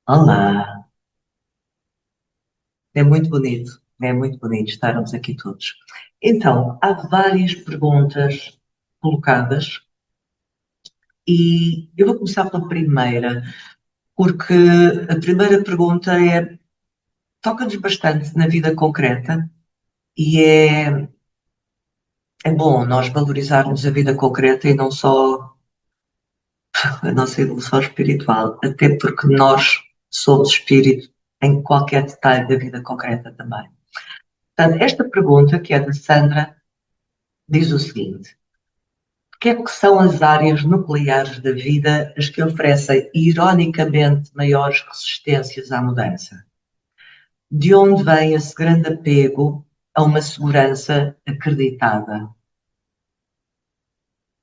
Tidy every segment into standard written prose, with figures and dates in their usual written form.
Olá, é muito bonito estarmos aqui todos. Então, há várias perguntas colocadas e eu vou começar pela primeira, porque a primeira pergunta toca-nos bastante na vida concreta e é bom nós valorizarmos a vida concreta e não só a nossa evolução espiritual, até porque nós somos espírito em qualquer detalhe da vida concreta também. Portanto, esta pergunta, que é da Sandra, diz o seguinte: que é que são as áreas nucleares da vida as que oferecem, ironicamente, maiores resistências à mudança? De onde vem esse grande apego a uma segurança acreditada?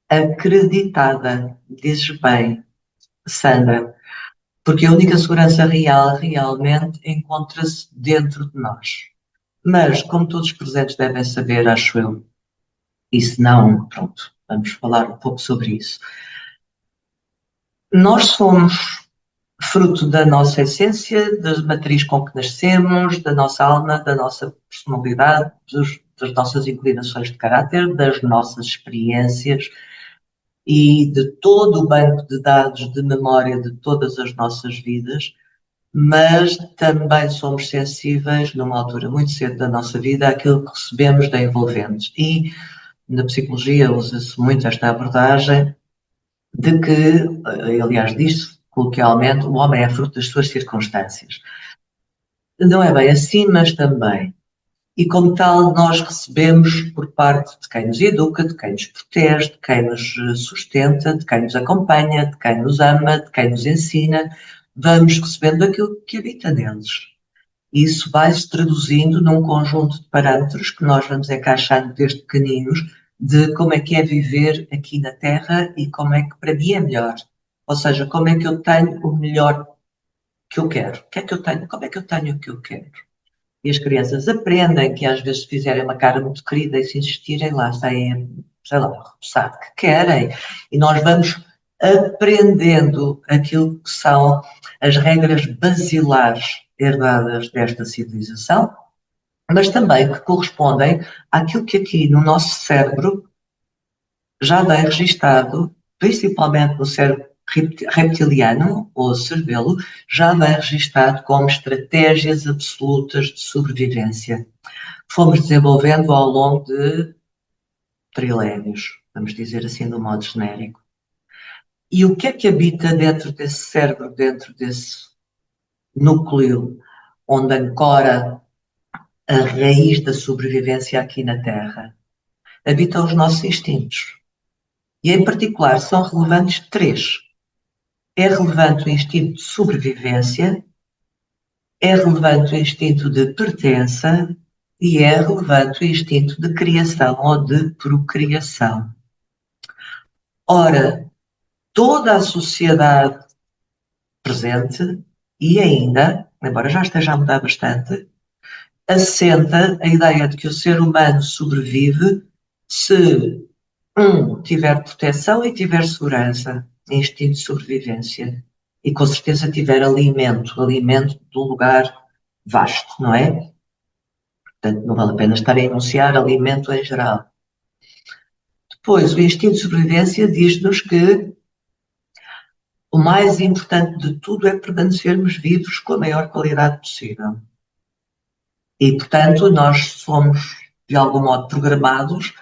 Acreditada, dizes bem, Sandra, porque a única segurança real realmente encontra-se dentro de nós. Mas, como todos os presentes devem saber, acho eu, e se não, pronto, vamos falar um pouco sobre isso. Nós somos fruto da nossa essência, da matriz com que nascemos, da nossa alma, da nossa personalidade, das nossas inclinações de caráter, das nossas experiências e de todo o banco de dados de memória de todas as nossas vidas, mas também somos sensíveis, numa altura muito cedo da nossa vida, àquilo que recebemos de envolventes. E na psicologia usa-se muito esta abordagem de que, aliás, diz-se coloquialmente, o homem é fruto das suas circunstâncias. Não é bem assim, mas também. E como tal, nós recebemos por parte de quem nos educa, de quem nos protege, de quem nos sustenta, de quem nos acompanha, de quem nos ama, de quem nos ensina, vamos recebendo aquilo que habita neles. E isso vai-se traduzindo num conjunto de parâmetros que nós vamos encaixando desde pequeninos de como é que é viver aqui na Terra e como é que para mim é melhor. Ou seja, como é que eu tenho o melhor que eu quero. O que é que eu tenho? Como é que eu tenho o que eu quero? E as crianças aprendem que às vezes se fizerem uma cara muito querida e se insistirem lá, saem, sei lá, sabe que querem. E nós vamos aprendendo aquilo que são as regras basilares herdadas desta civilização, mas também que correspondem àquilo que aqui no nosso cérebro já vem registado, principalmente no cérebro reptiliano, ou cerebelo, já vem registado como estratégias absolutas de sobrevivência. Fomos desenvolvendo ao longo de trilénios, vamos dizer assim, de um modo genérico. E o que é que habita dentro desse cérebro, dentro desse núcleo onde ancora a raiz da sobrevivência aqui na Terra? Habitam os nossos instintos. E, em particular, são relevantes três. É relevante o instinto de sobrevivência, é relevante o instinto de pertença e é relevante o instinto de criação ou de procriação. Ora, toda a sociedade presente e ainda, embora já esteja a mudar bastante, assenta a ideia de que o ser humano sobrevive se, tiver proteção e tiver segurança, instinto de sobrevivência, e com certeza tiver alimento, alimento de um lugar vasto, não é? Portanto, não vale a pena estar a enunciar alimento em geral. Depois, o instinto de sobrevivência diz-nos que o mais importante de tudo é permanecermos vivos com a maior qualidade possível. E, portanto, nós somos, de algum modo, programados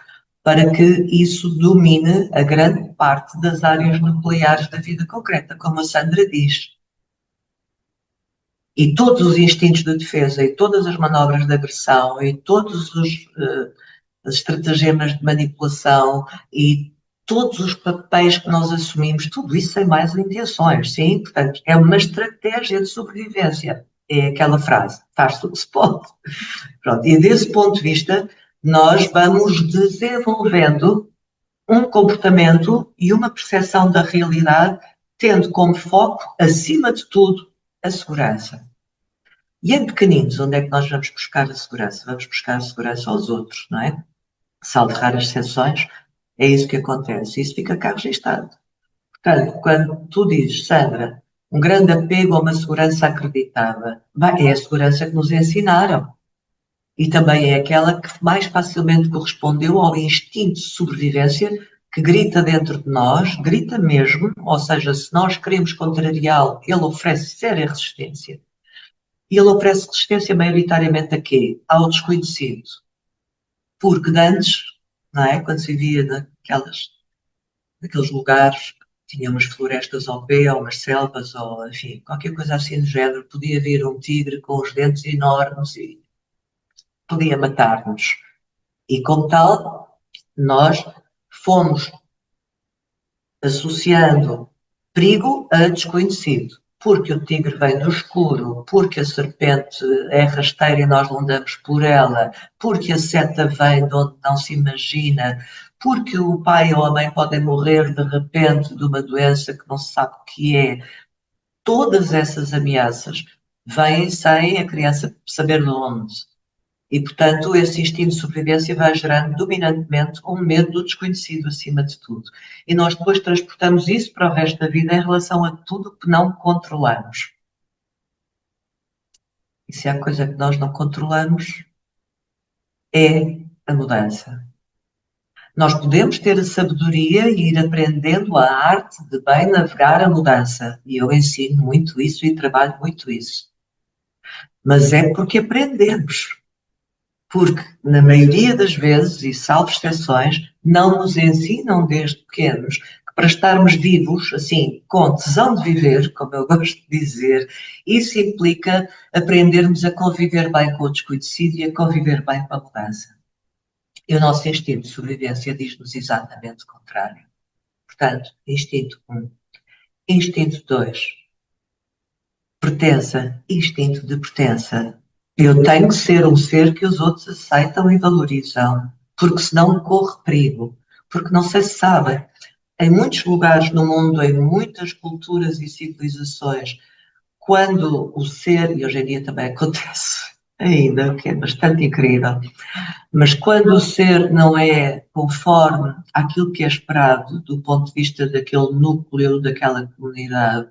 para que isso domine a grande parte das áreas nucleares da vida concreta, como a Sandra diz. E todos os instintos de defesa, e todas as manobras de agressão, e todos os estratagemas de manipulação, e todos os papéis que nós assumimos, tudo isso sem mais intenções, sim? Portanto, é uma estratégia de sobrevivência. É aquela frase, faz-se o que se pode. Pronto, e desse ponto de vista, nós vamos desenvolvendo um comportamento e uma percepção da realidade, tendo como foco, acima de tudo, a segurança. E em pequeninos, onde é que nós vamos buscar a segurança? Vamos buscar a segurança aos outros, não é? Salvo raras exceções, é isso que acontece. Isso fica cá registado. Portanto, quando tu dizes, Sandra, um grande apego a uma segurança acreditada. Bem, é a segurança que nos ensinaram. E também é aquela que mais facilmente correspondeu ao instinto de sobrevivência que grita dentro de nós, grita mesmo, ou seja, se nós queremos contrariá-lo, ele oferece séria resistência. E ele oferece resistência maioritariamente a quê? Ao desconhecido. Porque de antes, não é? Quando se vivia naqueles lugares, tinha umas florestas ao pé, ou umas selvas, ou enfim, qualquer coisa assim do género, podia vir um tigre com os dentes enormes e podia matar-nos. E como tal, nós fomos associando perigo a desconhecido. Porque o tigre vem do escuro, porque a serpente é rasteira e nós não andamos por ela, porque a seta vem de onde não se imagina, porque o pai ou a mãe podem morrer de repente de uma doença que não se sabe o que é. Todas essas ameaças vêm sem a criança saber de onde. E, portanto, esse instinto de sobrevivência vai gerando dominantemente um medo do desconhecido acima de tudo. E nós depois transportamos isso para o resto da vida em relação a tudo que não controlamos. E se há coisa que nós não controlamos, é a mudança. Nós podemos ter a sabedoria e ir aprendendo a arte de bem navegar a mudança. E eu ensino muito isso e trabalho muito isso. Mas é porque aprendemos. Porque, na maioria das vezes, e salvo exceções, não nos ensinam desde pequenos que para estarmos vivos, assim, com tesão de viver, como eu gosto de dizer, isso implica aprendermos a conviver bem com o desconhecido e a conviver bem com a mudança. E o nosso instinto de sobrevivência diz-nos exatamente o contrário. Portanto, instinto 1. Instinto 2. Pertença. Instinto de pertença. Eu tenho que ser um ser que os outros aceitam e valorizam, porque senão corre perigo. Porque não sei se sabem, em muitos lugares no mundo, em muitas culturas e civilizações, quando o ser, e hoje em dia também acontece ainda, o que é bastante incrível, mas quando o ser não é conforme aquilo que é esperado do ponto de vista daquele núcleo, daquela comunidade,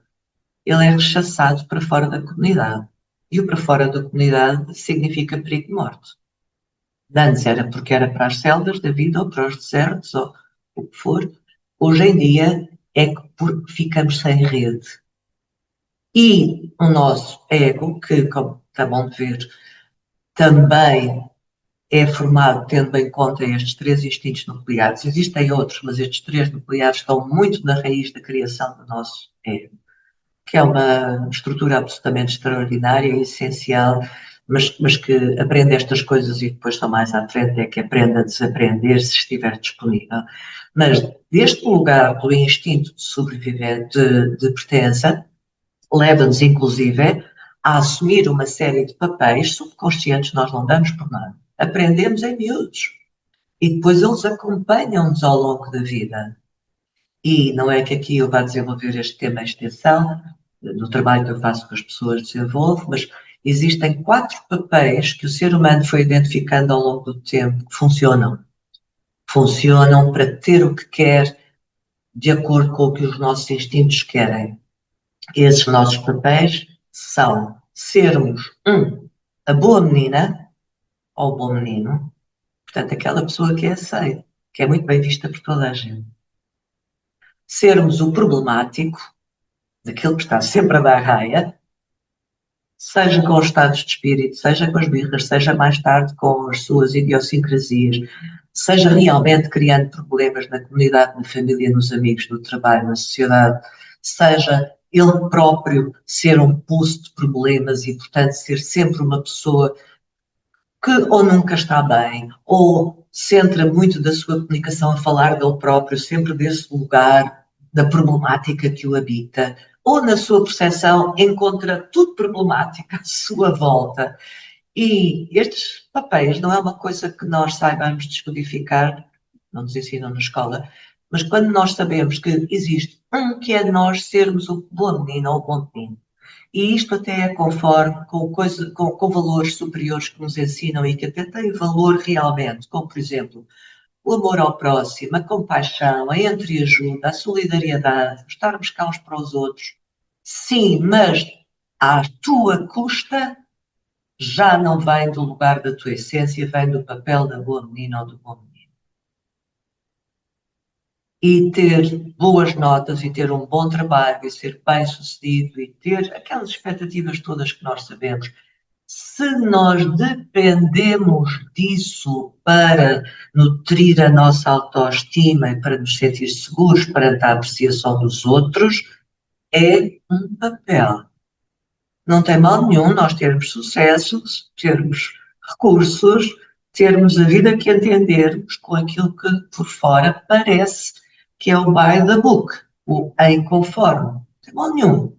ele é rechaçado para fora da comunidade. E o para fora da comunidade significa perigo de morte. Antes era porque era para as selvas da vida ou para os desertos ou o que for. Hoje em dia é porque ficamos sem rede. E o nosso ego, que, como acabam de ver, também é formado tendo em conta estes três instintos nucleares. Existem outros, mas estes três nucleares estão muito na raiz da criação do nosso ego, que é uma estrutura absolutamente extraordinária e essencial, mas que aprende estas coisas e depois só mais à frente é que aprende a desaprender se estiver disponível. Mas deste lugar do instinto de sobrevivente, de pertença, leva-nos inclusive a assumir uma série de papéis subconscientes, nós não damos por nada. Aprendemos em miúdos e depois eles acompanham-nos ao longo da vida. E não é que aqui eu vá desenvolver este tema em extensão, no trabalho que eu faço com as pessoas desenvolvo, mas existem 4 papéis que o ser humano foi identificando ao longo do tempo que funcionam. Funcionam para ter o que quer de acordo com o que os nossos instintos querem. Esses nossos papéis são sermos, a boa menina ou o bom menino, portanto, aquela pessoa que é aceita, que é muito bem vista por toda a gente. Sermos o problemático, daquele que está sempre a dar raia, seja com os estados de espírito, seja com as birras, seja mais tarde com as suas idiosincrasias, seja realmente criando problemas na comunidade, na família, nos amigos, no trabalho, na sociedade, seja ele próprio ser um pulso de problemas e, portanto, ser sempre uma pessoa que ou nunca está bem, ou centra muito da sua comunicação a falar dele próprio, sempre desse lugar da problemática que o habita, ou na sua percepção encontra tudo problemático à sua volta. E estes papéis não é uma coisa que nós saibamos descodificar, não nos ensinam na escola, mas quando nós sabemos que existe que é nós sermos o bom menino ou o bom menino, e isto até é conforme com valores superiores que nos ensinam e que até têm valor realmente, como por exemplo o amor ao próximo, a compaixão, a entreajuda, a solidariedade, estarmos cá uns para os outros, Sim, mas à tua custa já não vem do lugar da tua essência, vem do papel da boa menina ou do bom menino. E ter boas notas e ter um bom trabalho e ser bem-sucedido e ter aquelas expectativas todas que nós sabemos. Se nós dependemos disso para nutrir a nossa autoestima e para nos sentir seguros perante a apreciação dos outros, é um papel. Não tem mal nenhum nós termos sucessos, termos recursos, termos a vida que entendermos com aquilo que por fora parece que é o by the book, o em conforme. Não tem mal nenhum.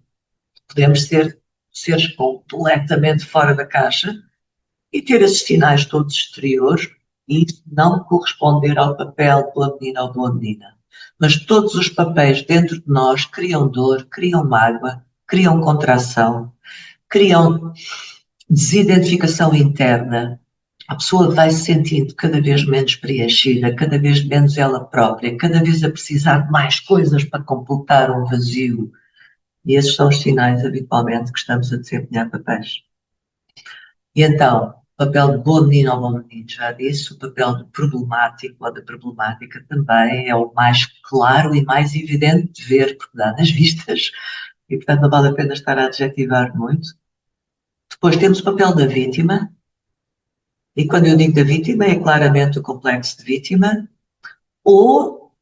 Podemos ser seres completamente fora da caixa e ter esses sinais todos exteriores e não corresponder ao papel boa menina ou boa menina. Mas todos os papéis dentro de nós criam dor, criam mágoa, criam contração, criam desidentificação interna. A pessoa vai se sentindo cada vez menos preenchida, cada vez menos ela própria, cada vez a precisar de mais coisas para completar um vazio. E esses são os sinais, habitualmente, que estamos a desempenhar papéis. E então, o papel de boa menina ou bom menino, já disse, o papel de problemático ou de problemática também é o mais claro e mais evidente de ver, porque dá nas vistas, e portanto não vale a pena estar a adjetivar muito. Depois temos o papel da vítima, e quando eu digo da vítima, é claramente o complexo de vítima, ou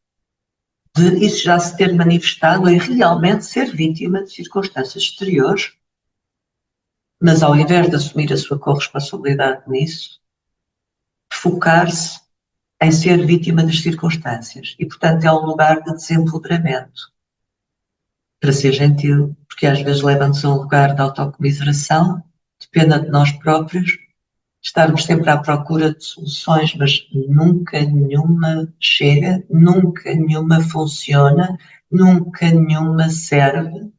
de isso já se ter manifestado em realmente ser vítima de circunstâncias exteriores, mas ao invés de assumir a sua corresponsabilidade nisso, focar-se em ser vítima das circunstâncias. E, portanto, é um lugar de desempoderamento, para ser gentil, porque às vezes leva-nos a um lugar de autocomiseração, de pena de nós próprios, estarmos sempre à procura de soluções, mas nunca nenhuma chega, nunca nenhuma funciona, nunca nenhuma serve.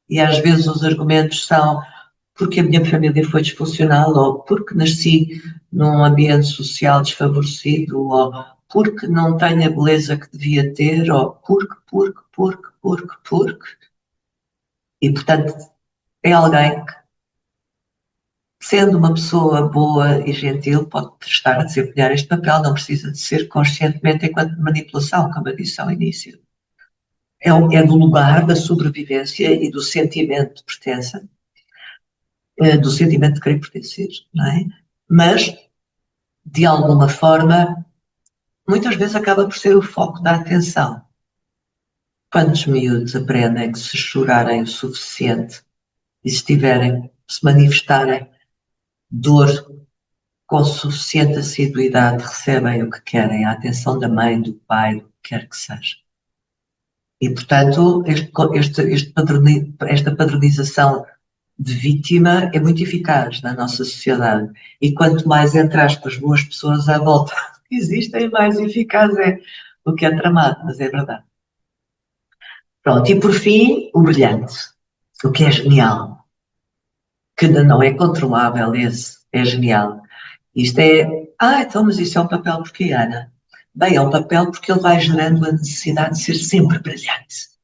E às vezes os argumentos são porque a minha família foi disfuncional, ou porque nasci num ambiente social desfavorecido, ou porque não tenho a beleza que devia ter, ou porque. E, portanto, é alguém que, sendo uma pessoa boa e gentil, pode estar a desempenhar este papel, não precisa de ser conscientemente enquanto manipulação, como eu disse ao início. É do lugar da sobrevivência e do sentimento de pertença, do sentimento de querer pertencer, não é? Mas, de alguma forma, muitas vezes acaba por ser o foco da atenção. Quantos miúdos aprendem que se chorarem o suficiente e se manifestarem dor com suficiente assiduidade, recebem o que querem, a atenção da mãe, do pai, do que quer que seja. E, portanto, esta padronização de vítima é muito eficaz na nossa sociedade. E quanto mais, entre aspas, boas pessoas à volta existem, mais eficaz é o que é tramado, mas é verdade. Pronto, e por fim, o brilhante, o que é genial, que não é controlável, esse é genial. Isto é, então, mas isso é um papel porque, Ana? Bem, é um papel porque ele vai gerando a necessidade de ser sempre brilhante.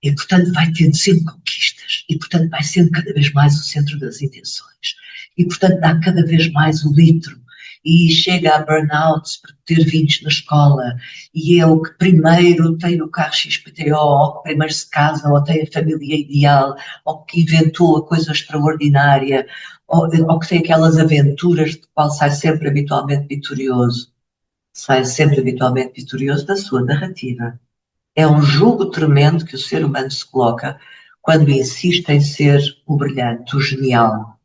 E, portanto, vai tendo sempre conquistas. E, portanto, vai sendo cada vez mais o centro das intenções. E, portanto, dá cada vez mais o litro. E chega a burnouts por ter 20 na escola. E é o que primeiro tem o carro XPTO, ou que primeiro se casa, ou tem a família ideal, ou que inventou a coisa extraordinária, ou que tem aquelas aventuras de qual sai sempre habitualmente vitorioso. Sai sempre habitualmente vitorioso da sua narrativa. É um jugo tremendo que o ser humano se coloca quando insiste em ser o brilhante, o genial.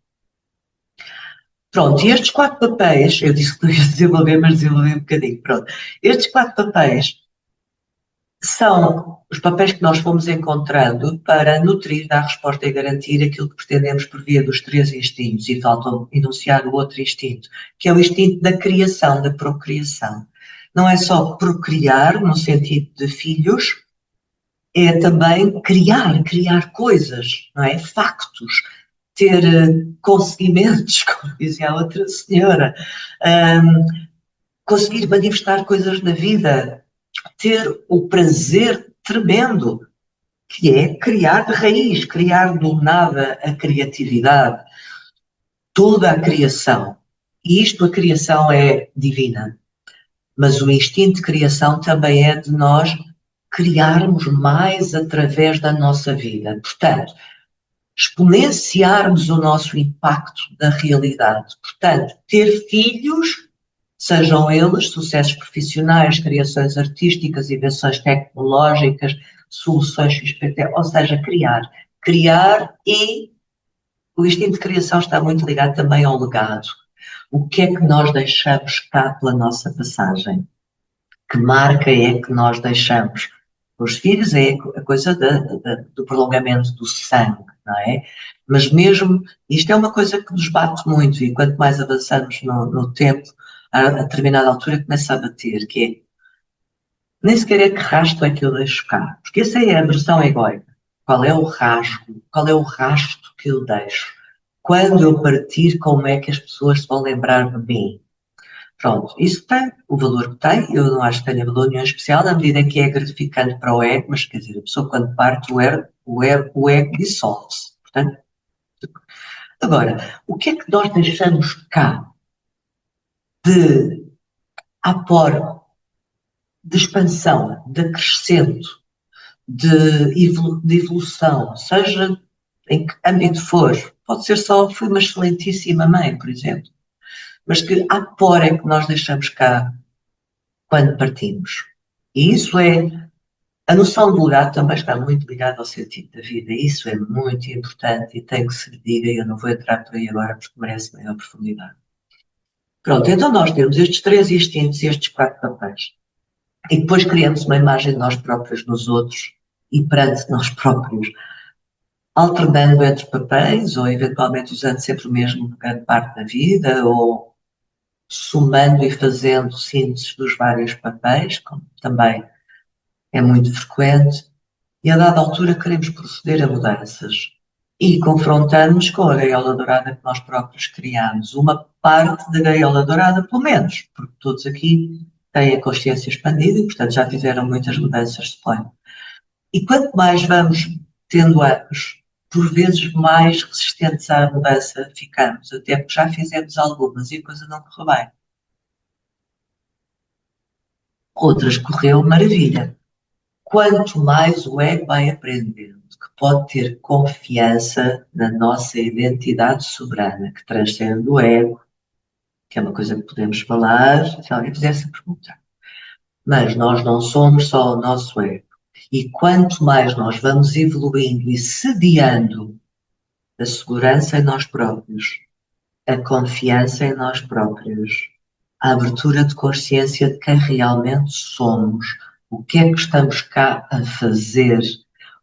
Pronto, e estes 4 papéis, eu disse que não ia desenvolver, mas desenvolvi um bocadinho, pronto. Estes 4 papéis são os papéis que nós fomos encontrando para nutrir, dar resposta e garantir aquilo que pretendemos por via dos 3 instintos, e falta enunciar o outro instinto, que é o instinto da criação, da procriação. Não é só procriar, no sentido de filhos, é também criar coisas, não é? Factos, ter conseguimentos, como dizia a outra senhora, conseguir manifestar coisas na vida, ter o prazer tremendo que é criar de raiz, criar do nada a criatividade, toda a criação. E isto, a criação é divina, mas o instinto de criação também é de nós criarmos mais através da nossa vida. Portanto, exponenciarmos o nosso impacto na realidade. Portanto, ter filhos, sejam eles sucessos profissionais, criações artísticas, invenções tecnológicas, soluções XPT, ou seja, criar. Criar, e o instinto de criação está muito ligado também ao legado. O que é que nós deixamos cá pela nossa passagem? Que marca é que nós deixamos? Os filhos é a coisa do prolongamento do sangue, não é? Mas mesmo, isto é uma coisa que nos bate muito, e quanto mais avançamos no tempo, a determinada altura começa a bater, que é, nem sequer é que rasto é que eu deixo cá, porque essa é a versão egóica. Qual é o rasgo? Qual é o rasto que eu deixo? Quando eu partir, como é que as pessoas se vão lembrar de mim? Pronto, isso tem o valor que tem, eu não acho que tenha valor nenhum especial, na medida em que é gratificante para o ego, mas quer dizer, a pessoa quando parte, o ego dissolve-se. Portanto, agora, o que é que nós deixamos cá de apor, de expansão, de acrescento, de evolução, seja em que âmbito for, pode ser só, fui uma excelentíssima mãe, por exemplo, mas que apor é que nós deixamos cá quando partimos. E isso é, a noção do legado também está muito ligada ao sentido da vida. Isso é muito importante e tem que se lhe diga, e eu não vou entrar por aí agora porque merece maior profundidade. Pronto, então nós temos estes 3 instintos e estes 4 papéis. E depois criamos uma imagem de nós próprios nos outros e perante nós próprios, alternando entre papéis ou eventualmente usando sempre o mesmo grande parte da vida ou somando e fazendo sínteses dos vários papéis, como também é muito frequente. E a dada altura queremos proceder a mudanças. E confrontamos com a gaiola dourada que nós próprios criamos. Uma parte da gaiola dourada, pelo menos, porque todos aqui têm a consciência expandida e, portanto, já fizeram muitas mudanças, suponho. E quanto mais vamos tendo anos, por vezes mais resistentes à mudança ficamos, até porque já fizemos algumas e a coisa não correu bem. Outras correu maravilha. Quanto mais o ego vai aprendendo que pode ter confiança na nossa identidade soberana, que transcende o ego, que é uma coisa que podemos falar se alguém fizer essa pergunta. Mas nós não somos só o nosso ego. E quanto mais nós vamos evoluindo e sediando a segurança em nós próprios, a confiança em nós próprios, a abertura de consciência de quem realmente somos, o que é que estamos cá a fazer,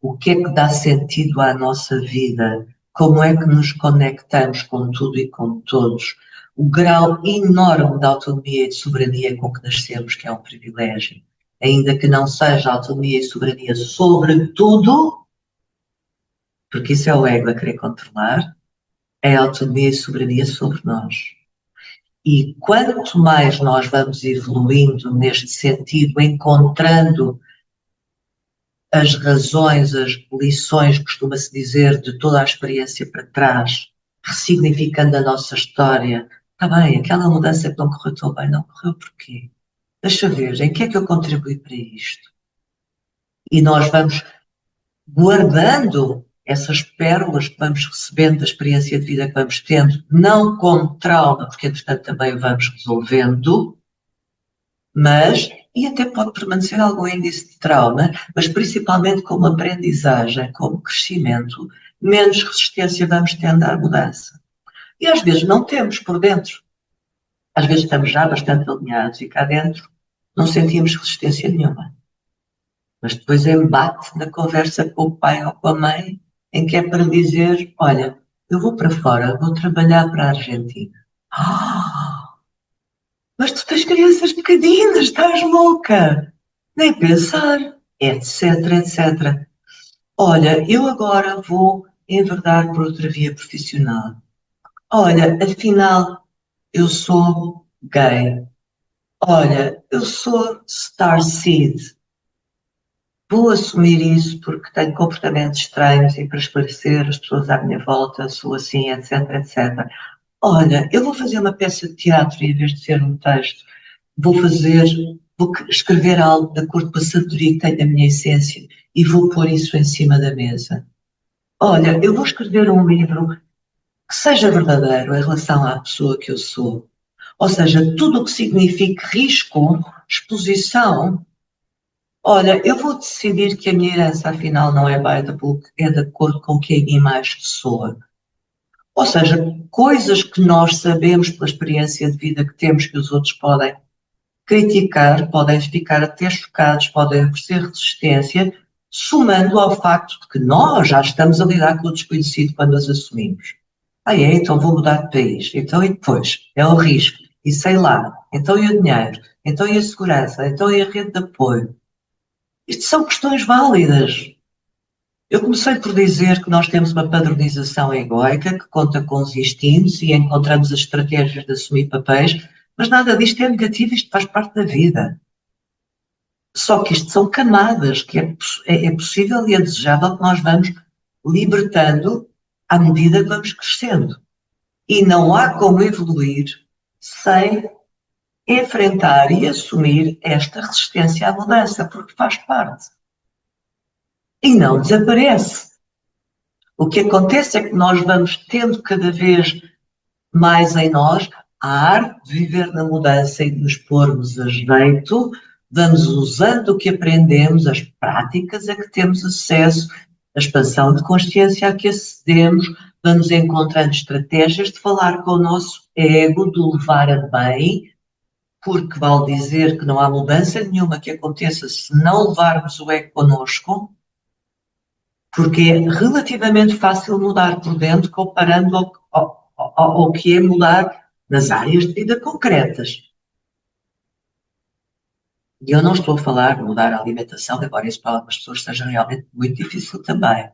o que é que dá sentido à nossa vida, como é que nos conectamos com tudo e com todos, o grau enorme de autonomia e de soberania com que nascemos, que é um privilégio, ainda que não seja autonomia e soberania sobre tudo, porque isso é o ego a querer controlar, é autonomia e soberania sobre nós. E quanto mais nós vamos evoluindo neste sentido, encontrando as razões, as lições, costuma-se dizer, de toda a experiência para trás, ressignificando a nossa história, está bem, aquela mudança que não correu tão bem, não correu porquê? Deixa ver, em que é que eu contribuí para isto? E nós vamos guardando essas pérolas que vamos recebendo da experiência de vida que vamos tendo, não como trauma, porque entretanto também vamos resolvendo, mas, e até pode permanecer algum índice de trauma, mas principalmente como aprendizagem, como crescimento, menos resistência vamos tendo à mudança. E às vezes não temos por dentro. Às vezes estamos já bastante alinhados e cá dentro não sentimos resistência nenhuma. Mas depois embate na conversa com o pai ou com a mãe, em que é para dizer, olha, eu vou para fora, vou trabalhar para a Argentina. Ah, mas tu tens crianças pequeninas, estás louca? Nem pensar, etc, etc. Olha, eu agora vou enverdar por outra via profissional. Olha, afinal, eu sou gay. Olha, eu sou starseed. vou assumir isso porque tenho comportamentos estranhos e para esclarecer as pessoas à minha volta, sou assim, etc, etc. Olha, eu vou fazer uma peça de teatro e em vez de ser um texto, vou escrever algo de acordo com a sabedoria que tem da minha essência e vou pôr isso em cima da mesa. Olha, eu vou escrever um livro que seja verdadeiro em relação à pessoa que eu sou. Ou seja, tudo o que signifique risco, exposição. Olha, eu vou decidir que a minha herança, afinal, não é by the book, é de acordo com o que a mim mais soa. Ou seja, coisas que nós sabemos pela experiência de vida que temos que os outros podem criticar, podem ficar até chocados, podem oferecer resistência, somando ao facto de que nós já estamos a lidar com o desconhecido quando as assumimos. Ah, é? Então vou mudar de país. Então e depois? É o risco. E sei lá. Então e o dinheiro? Então e a segurança? Então e a rede de apoio? Isto são questões válidas. Eu comecei por dizer que nós temos uma padronização egoica que conta com os instintos e encontramos as estratégias de assumir papéis, mas nada disto é negativo, isto faz parte da vida. Só que isto são camadas que é possível e é desejável que nós vamos libertando à medida que vamos crescendo. E não há como evoluir sem enfrentar e assumir esta resistência à mudança, porque faz parte. E não desaparece. O que acontece é que nós vamos tendo cada vez mais em nós a arte de viver na mudança e de nos pormos a jeito, vamos usando o que aprendemos, as práticas a que temos acesso, a expansão de consciência a que acedemos, vamos encontrando estratégias de falar com o nosso ego, de o levar a bem, porque vale dizer que não há mudança nenhuma que aconteça se não levarmos o ego connosco, porque é relativamente fácil mudar por dentro comparando ao que é mudar nas áreas de vida concretas. E eu não estou a falar de mudar a alimentação, embora isso para algumas pessoas seja realmente muito difícil também.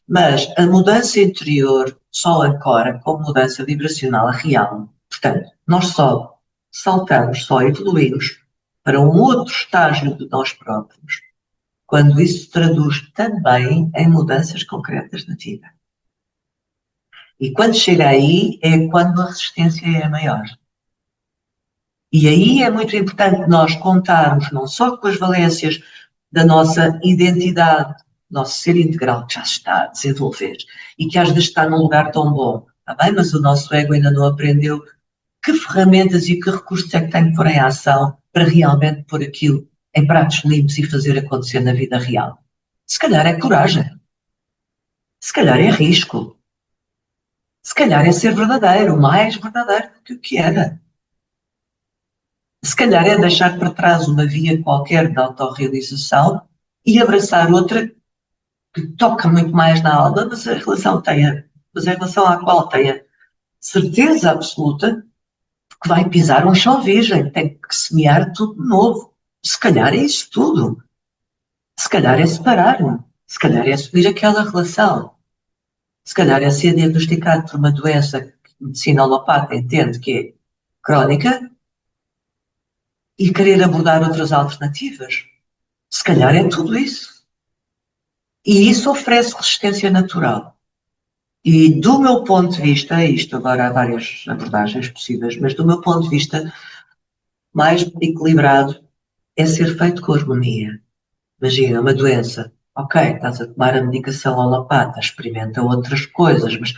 Mas a mudança interior só ancora com mudança vibracional real. Portanto, nós só saltamos, só evoluímos para um outro estágio de nós próprios, quando isso se traduz também em mudanças concretas na vida. E quando chega aí, é quando a resistência é maior. E aí é muito importante nós contarmos não só com as valências da nossa identidade, nosso ser integral que já se está a desenvolver e que às vezes está num lugar tão bom, está bem, mas o nosso ego ainda não aprendeu que ferramentas e que recursos é que tem que pôr em ação para realmente pôr aquilo em pratos limpos e fazer acontecer na vida real. Se calhar é coragem, se calhar é risco, se calhar é ser verdadeiro, mais verdadeiro do que o que era. Se calhar é deixar para trás uma via qualquer de autorrealização e abraçar outra que toca muito mais na alma, mas em relação à qual tenha certeza absoluta que vai pisar um chão virgem, tem que semear tudo de novo. Se calhar é isso tudo. Se calhar é separar-me. Se calhar é assumir aquela relação. Se calhar é ser diagnosticado por uma doença que a medicina alopata entende que é crónica e querer abordar outras alternativas. Se calhar é tudo isso. E isso oferece resistência natural. E do meu ponto de vista, isto agora há várias abordagens possíveis, mas do meu ponto de vista, mais equilibrado é ser feito com harmonia. Imagina, uma doença. Ok, estás a tomar a medicação alopata, experimenta outras coisas, mas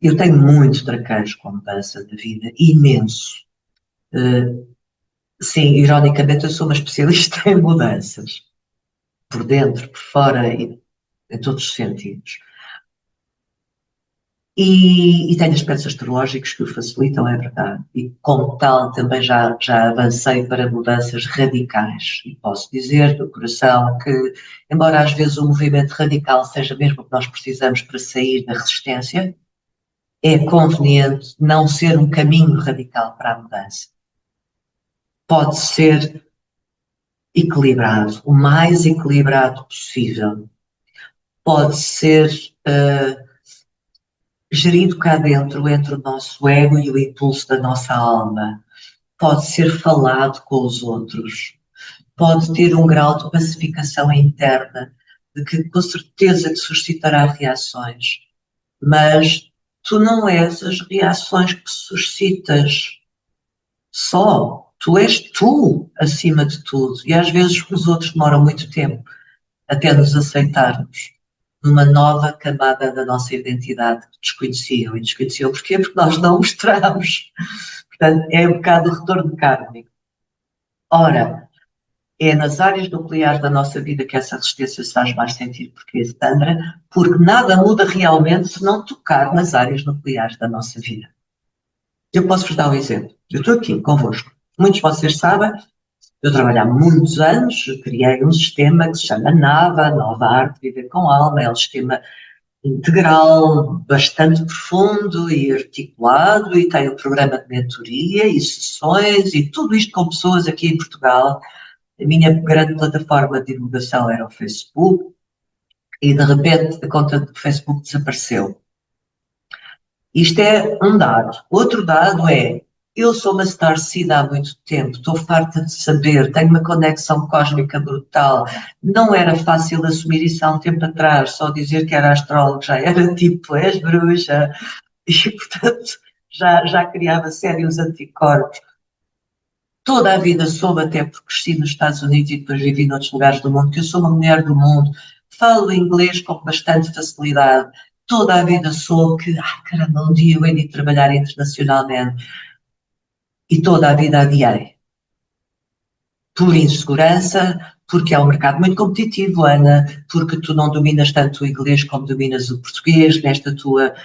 eu tenho muitos traqueios com mudança de vida, imenso. Sim, ironicamente eu sou uma especialista em mudanças, por dentro, por fora e em todos os sentidos. E tenho aspectos astrológicos que o facilitam, é verdade. E como tal, também já avancei para mudanças radicais. E posso dizer do coração que, embora às vezes o movimento radical seja mesmo o que nós precisamos para sair da resistência, é conveniente não ser um caminho radical para a mudança. Pode ser equilibrado, o mais equilibrado possível. Pode ser gerido cá dentro entre o nosso ego e o impulso da nossa alma. Pode ser falado com os outros. pode ter um grau de pacificação interna, de que com certeza que suscitará reações, mas tu não és as reações que suscitas só. Tu és tu, acima de tudo. E às vezes os outros demoram muito tempo até nos aceitarmos numa nova camada da nossa identidade que desconheciam. E desconheciam porquê? Porque nós não mostramos. Portanto, é um bocado o retorno kármico. Ora, é nas áreas nucleares da nossa vida que essa resistência se faz mais sentir. Porquê, Sandra? Porque nada muda realmente se não tocar nas áreas nucleares da nossa vida. Eu posso-vos dar um exemplo. Eu estou aqui convosco. Muitos de vocês sabem, eu trabalho há muitos anos, criei um sistema que se chama NAVA, Nova Arte Viver com Alma, é um sistema integral, bastante profundo e articulado, e tem um programa de mentoria e sessões e tudo isto com pessoas aqui em Portugal. A minha grande plataforma de divulgação era o Facebook e de repente a conta do Facebook desapareceu. Isto é um dado. Outro dado é, eu sou uma starseed há muito tempo, estou farta de saber, tenho uma conexão cósmica brutal. Não era fácil assumir isso há um tempo atrás, só dizer que era astrólogo já era tipo, és bruxa, e portanto já criava sérios anticorpos. Toda a vida soube, até porque cresci nos Estados Unidos e depois vivi noutros lugares do mundo, que eu sou uma mulher do mundo, falo inglês com bastante facilidade. Toda a vida soube que, caramba, um dia eu hei de trabalhar internacionalmente. E toda a vida adiei. Por insegurança, porque é um mercado muito competitivo, Ana, porque tu não dominas tanto o inglês como dominas o português, nesta tua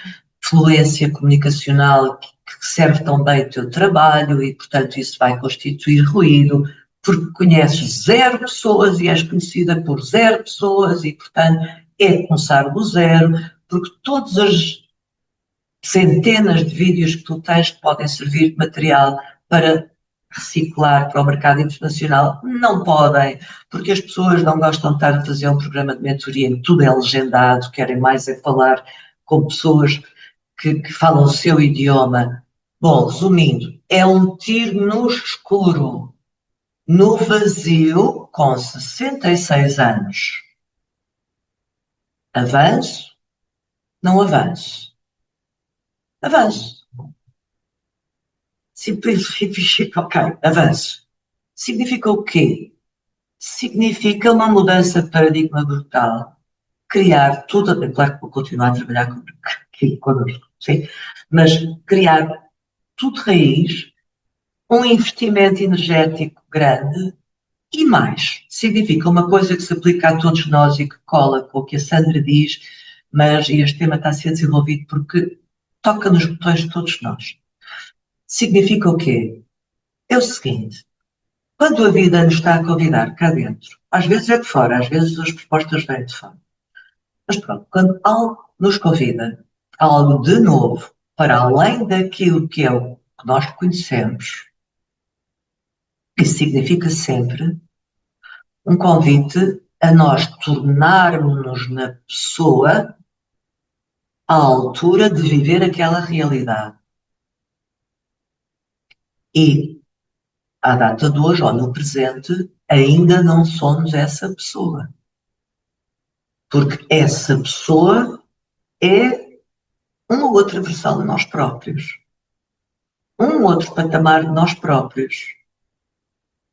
fluência comunicacional que serve tão bem o teu trabalho e, portanto, isso vai constituir ruído, porque conheces zero pessoas e és conhecida por zero pessoas e, portanto, é começar do zero, porque todas as centenas de vídeos que tu tens que podem servir de material para reciclar para o mercado internacional, não podem, porque as pessoas não gostam de estar a fazer um programa de mentoria em que tudo é legendado, querem mais é falar com pessoas que falam o seu idioma. Bom, resumindo, é um tiro no escuro, no vazio, com 66 anos. Avanço? Não avanço. Avanço. Significa, ok, avanço. Significa o quê? Significa uma mudança de paradigma brutal. Criar tudo, é claro que vou continuar a trabalhar aqui connosco, sim? Mas criar tudo de raiz, um investimento energético grande e mais. Significa uma coisa que se aplica a todos nós e que cola com o que a Sandra diz, mas este tema está a ser desenvolvido porque toca nos botões de todos nós. Significa o quê? É o seguinte, quando a vida nos está a convidar cá dentro, às vezes é de fora, às vezes as propostas vêm de fora. Mas pronto, quando algo nos convida, algo de novo, para além daquilo que é o que nós conhecemos, isso significa sempre um convite a nós tornarmos-nos na pessoa à altura de viver aquela realidade. E, à data de hoje, ou no presente, ainda não somos essa pessoa. Porque essa pessoa é uma outra versão de nós próprios. Um outro patamar de nós próprios.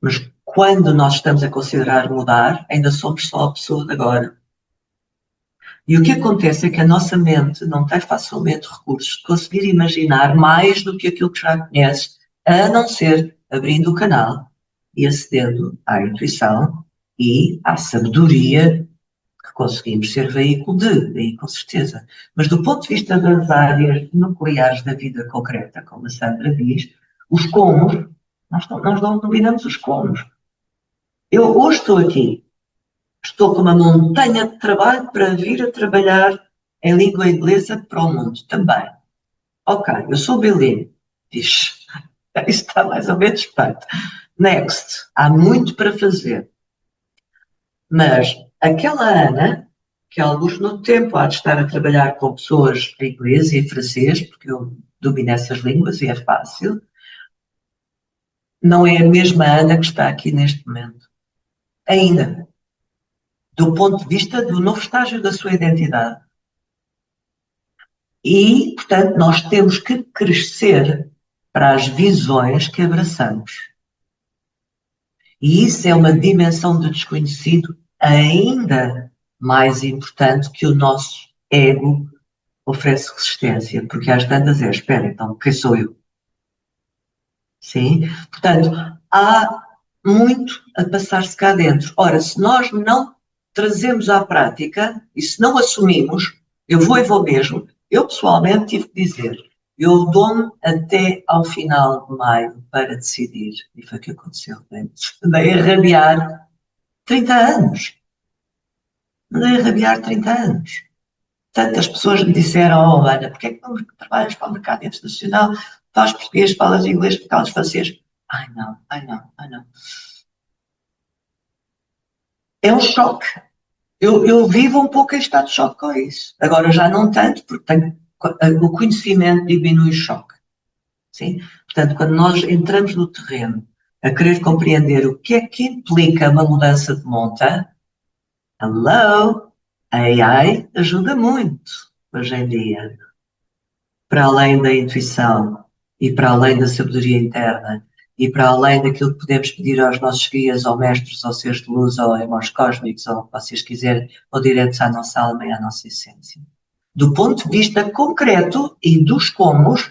Mas quando nós estamos a considerar mudar, ainda somos só a pessoa de agora. E o que acontece é que a nossa mente não tem facilmente recursos de conseguir imaginar mais do que aquilo que já conhece, a não ser abrindo o canal e acedendo à intuição e à sabedoria que conseguimos ser veículo de, aí com certeza. Mas do ponto de vista das áreas nucleares da vida concreta, como a Sandra diz, os comos, nós não dominamos os comos. Eu hoje estou aqui, estou com uma montanha de trabalho para vir a trabalhar em língua inglesa para o mundo também. Ok, eu sou bilíngue. Diz, isso está mais ou menos feito. Next, há muito para fazer. Mas aquela Ana, que alguns no tempo há de estar a trabalhar com pessoas em inglês e em francês, porque eu domino essas línguas e é fácil, não é a mesma Ana que está aqui neste momento. ainda, do ponto de vista do novo estágio da sua identidade. E, portanto, nós temos que crescer para as visões que abraçamos. E isso é uma dimensão de desconhecido ainda mais importante que o nosso ego oferece resistência, porque às tantas espera, então, quem sou eu? Sim? Portanto, há muito a passar-se cá dentro. Ora, se nós não trazemos à prática e se não assumimos, eu vou e vou mesmo. Eu, pessoalmente, tive que dizer, eu dou-me até ao final de maio para decidir. E foi o que aconteceu. Andei a rabiar 30 anos. Andei a rabiar 30 anos. Tantas pessoas me disseram, oh Ana, porquê é que não trabalhas para o mercado internacional? Falas português, falas inglês, falas francês. Ai não, ai não, ai não. É um choque. Eu vivo um pouco em estado de choque com isso. Agora já não tanto, porque o conhecimento diminui o choque. Sim? Portanto, quando nós entramos no terreno a querer compreender o que é que implica uma mudança de monta, hello, a AI ajuda muito hoje em dia. Para além da intuição e para além da sabedoria interna e para além daquilo que podemos pedir aos nossos guias, ou mestres, ou seres de luz, ou irmãos cósmicos, ou o que vocês quiserem, ou diretos à nossa alma e à nossa essência. Do ponto de vista concreto e dos comos,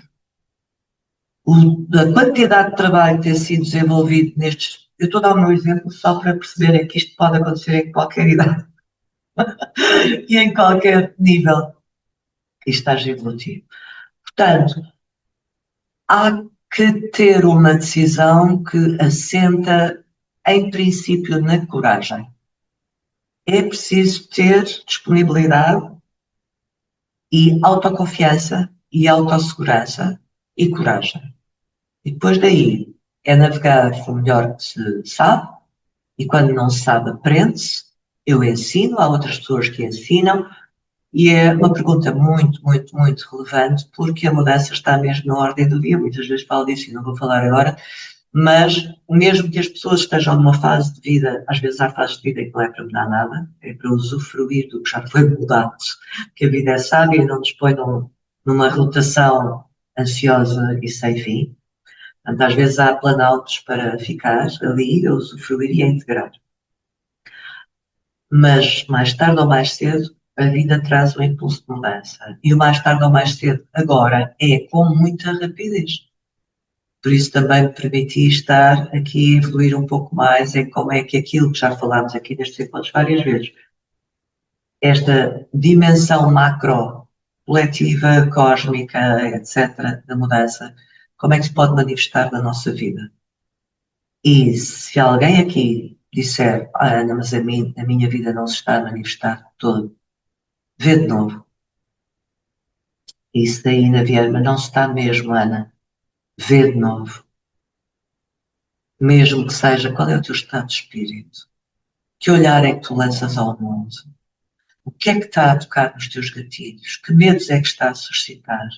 a quantidade de trabalho que tem sido desenvolvido nestes. Eu estou a dar o meu exemplo só para perceberem que isto pode acontecer em qualquer idade e em qualquer nível e estágio evolutivo. Portanto, há que ter uma decisão que assenta, em princípio, na coragem. É preciso ter disponibilidade e autoconfiança e autossegurança e coragem. E depois daí é navegar o melhor que se sabe e quando não se sabe aprende-se. Eu ensino, há outras pessoas que ensinam e é uma pergunta muito, muito, muito relevante porque a mudança está mesmo na ordem do dia. Muitas vezes falo disso e não vou falar agora, mas mesmo que as pessoas estejam numa fase de vida, às vezes há fases de vida em que não é para mudar nada, é para usufruir do que já foi mudado, que a vida é sábia e não nos põe numa rotação ansiosa e sem fim. Portanto, às vezes há planaltos para ficar ali, a usufruir e a integrar. Mas mais tarde ou mais cedo, a vida traz um impulso de mudança. E o mais tarde ou mais cedo, agora, é com muita rapidez. Por isso também me permiti estar aqui a evoluir um pouco mais em como é que aquilo que já falámos aqui nestes encontros várias vezes, esta dimensão macro, coletiva, cósmica, etc., da mudança, como é que se pode manifestar na nossa vida. E se alguém aqui disser, ah, Ana, mas a minha vida não se está a manifestar todo, vê de novo. Isso daí na vier, mas não se está mesmo, Ana. Vê de novo. Mesmo que seja, qual é o teu estado de espírito? Que olhar é que tu lanças ao mundo? O que é que está a tocar nos teus gatilhos? Que medos é que está a suscitar?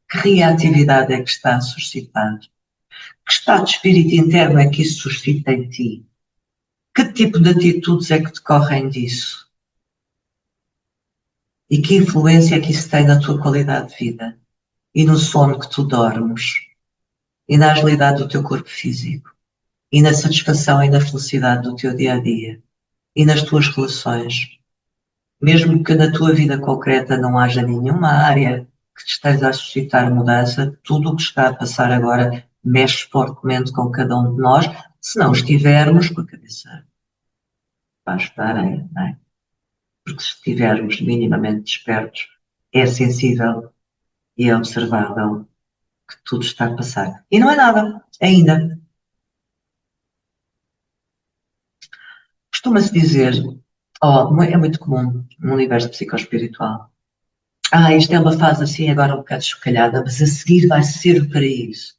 Que reatividade é que está a suscitar? Que estado de espírito interno é que isso suscita em ti? Que tipo de atitudes é que decorrem disso? E que influência é que isso tem na tua qualidade de vida? E no sono que tu dormes? E na agilidade do teu corpo físico? E na satisfação e na felicidade do teu dia a dia? E nas tuas relações? Mesmo que na tua vida concreta não haja nenhuma área que te esteja a suscitar mudança, tudo o que está a passar agora mexe fortemente com cada um de nós, se não estivermos com a cabeça para ajudar, não é? Porque se estivermos minimamente despertos, é sensível e é observável que tudo está a passar. E não é nada, ainda. Costuma-se dizer, oh, é muito comum no universo psicoespiritual, ah, isto é uma fase assim agora um bocado chocalhada, mas a seguir vai ser o paraíso.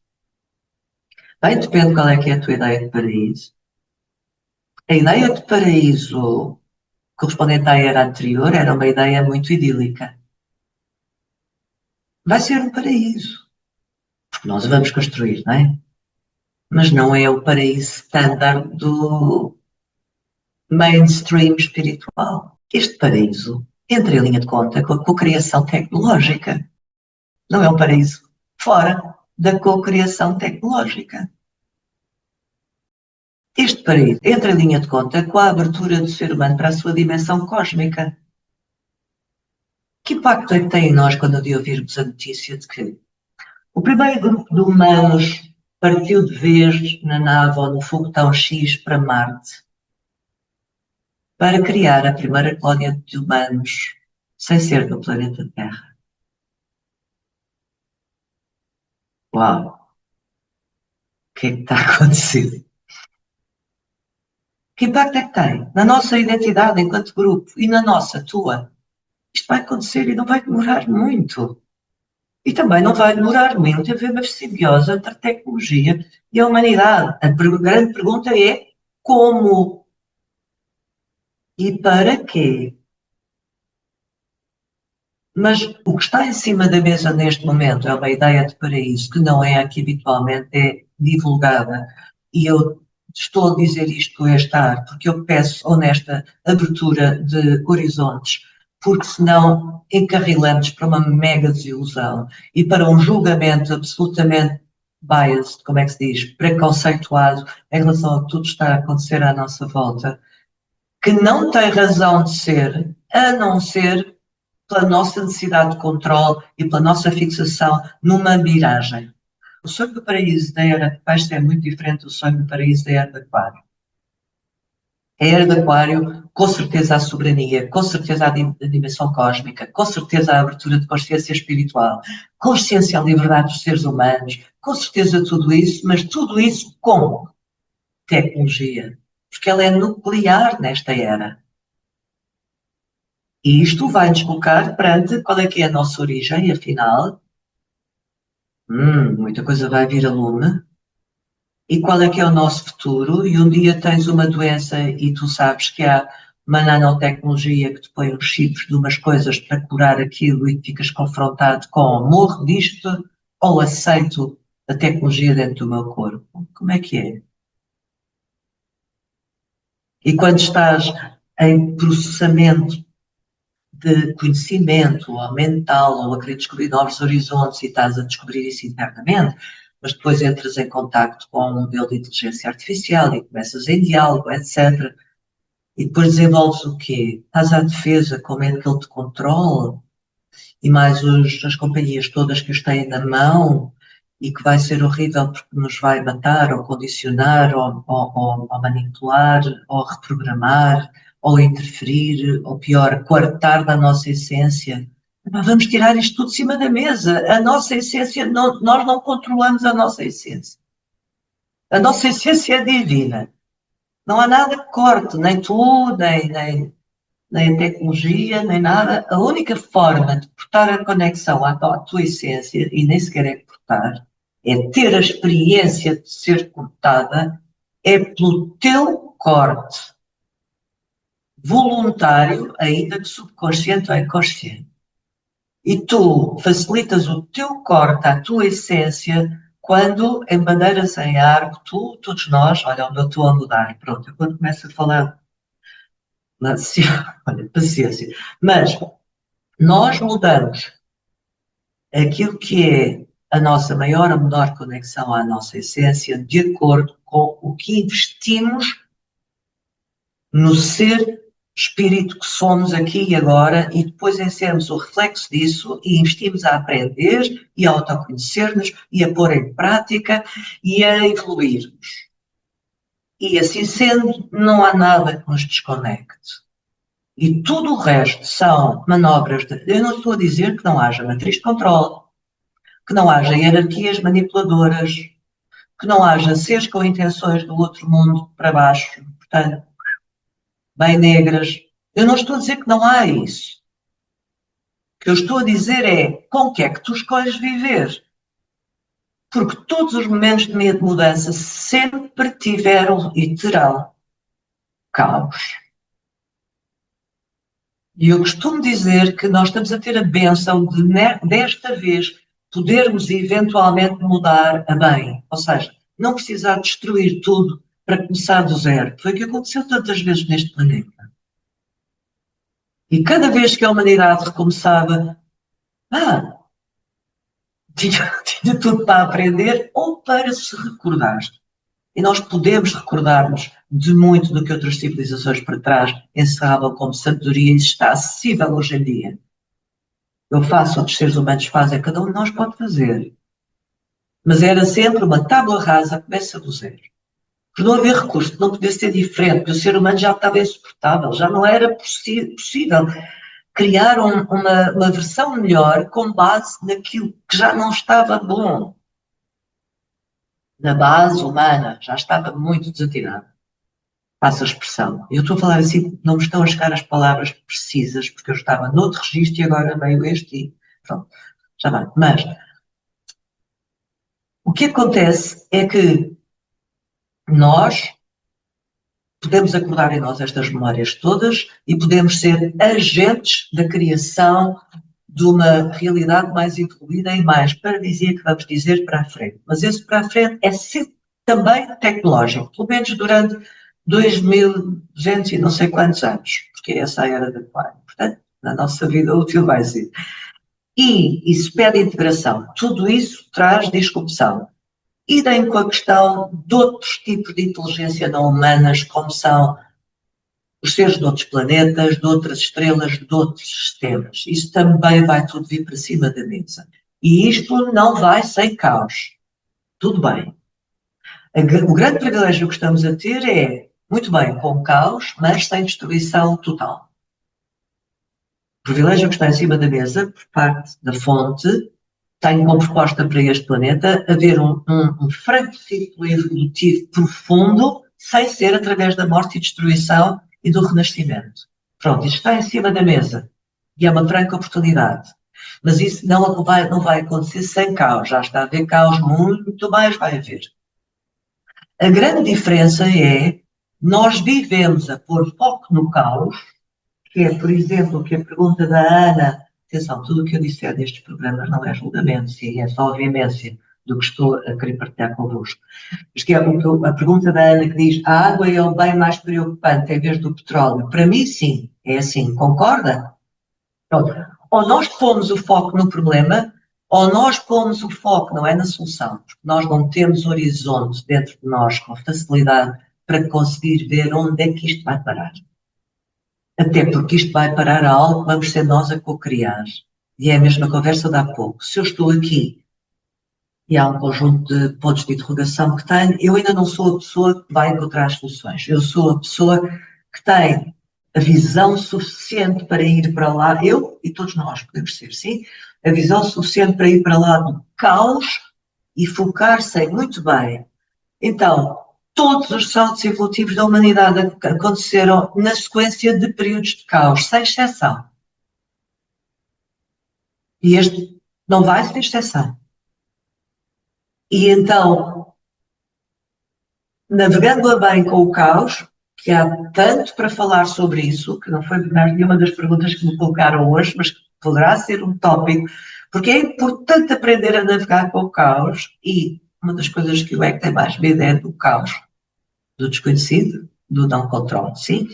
Bem, depende qual é que é a tua ideia de paraíso. A ideia de paraíso correspondente à era anterior era uma ideia muito idílica. Vai ser um paraíso, porque nós o vamos construir, não é? Mas não é o paraíso standard do mainstream espiritual. Este paraíso entra em linha de conta com a cocriação tecnológica. Não é um paraíso fora da cocriação tecnológica. Este paraíso entra em linha de conta com a abertura do ser humano para a sua dimensão cósmica. Que impacto é que tem em nós quando um dia ouvirmos a notícia de que o primeiro grupo de humanos partiu de vez na nave ou no foguetão X para Marte para criar a primeira colónia de humanos sem ser no planeta Terra? Uau! O que é que está a acontecer? Que impacto é que tem na nossa identidade enquanto grupo e na nossa, tua? Isto vai acontecer e não vai demorar muito. E também não vai demorar muito a haver uma simbiose entre a tecnologia e a humanidade. A grande pergunta é como e para quê? Mas o que está em cima da mesa neste momento é uma ideia de paraíso que não é aqui habitualmente é divulgada. E eu estou a dizer isto com este ar porque eu peço honesta abertura de horizontes, porque senão encarrilamos para uma mega desilusão e para um julgamento absolutamente biased, como é que se diz, preconceituado em relação a tudo que está a acontecer à nossa volta, que não tem razão de ser, a não ser pela nossa necessidade de controle e pela nossa fixação numa miragem. O sonho do paraíso da era de peixe é muito diferente do sonho do paraíso da era de aquário. A era de aquário, com certeza a soberania, com certeza a dimensão cósmica, com certeza a abertura de consciência espiritual, consciência à liberdade dos seres humanos, com certeza tudo isso, mas tudo isso com tecnologia, porque ela é nuclear nesta era. E isto vai-nos colocar perante qual é que é a nossa origem, afinal. Muita coisa vai vir a lume. E qual é que é o nosso futuro? E um dia tens uma doença e tu sabes que há uma nanotecnologia que te põe uns chips de umas coisas para curar aquilo e ficas confrontado com morro disto ou aceito a tecnologia dentro do meu corpo. Como é que é? E quando estás em processamento de conhecimento, ou mental, ou a querer descobrir novos horizontes e estás a descobrir isso internamente, mas depois entras em contacto com um modelo de inteligência artificial e começas em diálogo, etc. E depois desenvolves o quê? Estás à defesa com medo que ele te controle e mais as companhias todas que os têm na mão e que vai ser horrível porque nos vai matar ou condicionar ou manipular ou reprogramar ou interferir, ou pior, coartar da nossa essência. Vamos tirar isto tudo de cima da mesa. A nossa essência, nós não controlamos a nossa essência. A nossa essência é divina. Não há nada que corte, nem tu, nem a tecnologia, nem nada. A única forma de cortar a conexão à tua essência, e nem sequer é cortar, é ter a experiência de ser cortada, é pelo teu corte voluntário, ainda que subconsciente ou inconsciente. E tu facilitas o teu corte à tua essência quando embandeiras em arco, todos nós, olha, eu estou a mudar, pronto, eu quando começo a falar, olha, paciência, mas nós mudamos aquilo que é a nossa maior ou menor conexão à nossa essência de acordo com o que investimos no ser espírito que somos aqui e agora e depois em sermos o reflexo disso e investimos a aprender e a autoconhecer-nos e a pôr em prática e a evoluirmos. E assim sendo, não há nada que nos desconecte. E tudo o resto são manobras de... Eu não estou a dizer que não haja matriz de controle, que não haja hierarquias manipuladoras, que não haja seres com intenções do outro mundo para baixo, portanto, bem negras. Eu não estou a dizer que não há isso. O que eu estou a dizer é com que é que tu escolhes viver. Porque todos os momentos de medo de mudança sempre tiveram e terão caos. E eu costumo dizer que nós estamos a ter a bênção de, desta vez, podermos eventualmente mudar a bem. Ou seja, não precisar destruir tudo para começar do zero. Foi o que aconteceu tantas vezes neste planeta. E cada vez que a humanidade recomeçava, tinha tudo para aprender ou para se recordar. E nós podemos recordar-nos de muito do que outras civilizações para trás encerravam como sabedoria e isso está acessível hoje em dia. Eu faço, outros seres humanos fazem, cada um de nós pode fazer. Mas era sempre uma tábua rasa, começa do zero. Por não haver recurso, não podia ser diferente, porque o ser humano já estava insuportável, já não era possível criar uma versão melhor com base naquilo que já não estava bom. Na base humana, já estava muito desatinado. Passa a expressão. Eu estou a falar assim, não me estão a chegar as palavras precisas, porque eu estava noutro registro e agora veio este e pronto, já vai. Mas o que acontece é que nós podemos acordar em nós estas memórias todas e podemos ser agentes da criação de uma realidade mais evoluída e mais paradisíaca, vamos dizer, para a frente. Mas esse para a frente é sempre também tecnológico, pelo menos durante 2200 e não sei quantos anos, porque é essa a era da Aquário. Portanto, na nossa vida útil vai ser. E isso pede integração. Tudo isso traz disrupção. Idem com a questão de outros tipos de inteligência não humanas, como são os seres de outros planetas, de outras estrelas, de outros sistemas. Isso também vai tudo vir para cima da mesa. E isto não vai sem caos. Tudo bem. O grande privilégio que estamos a ter é, muito bem, com caos, mas sem destruição total. O privilégio que está em cima da mesa, por parte da fonte, tem como proposta para este planeta haver um franco ciclo evolutivo profundo, sem ser através da morte e destruição e do renascimento. Pronto, isto está em cima da mesa e é uma franca oportunidade. Mas isso não vai acontecer sem caos. Já está a haver caos, muito mais vai haver. A grande diferença é nós vivemos a pôr foco no caos, que é, por exemplo, que a pergunta da Ana, atenção, tudo o que eu disser destes programas não é julgamento, sim, é só a veemência do que estou a querer partilhar convosco. Mas que é a pergunta da Ana que diz, a água é o bem mais preocupante em vez do petróleo? Para mim, sim, é assim, concorda? Pronto. Ou nós pomos o foco no problema, ou nós pomos o foco, não é na solução, porque nós não temos horizonte dentro de nós com facilidade para conseguir ver onde é que isto vai parar. Até porque isto vai parar a algo que vamos ser nós a co-criar. E é a mesma conversa de há pouco. Se eu estou aqui e há um conjunto de pontos de interrogação que tenho, eu ainda não sou a pessoa que vai encontrar as soluções. Eu sou a pessoa que tem a visão suficiente para ir para lá, eu e todos nós podemos ser, sim, a visão suficiente para ir para lá do caos e focar-se em muito bem. Então, todos os saltos evolutivos da humanidade aconteceram na sequência de períodos de caos, sem exceção. E este não vai ser exceção. E então, navegando a bem com o caos, que há tanto para falar sobre isso, que não foi nenhuma das perguntas que me colocaram hoje, mas poderá ser um tópico, porque é importante aprender a navegar com o caos e uma das coisas que o EC tem mais medo é do caos, do desconhecido, do não controle, sim?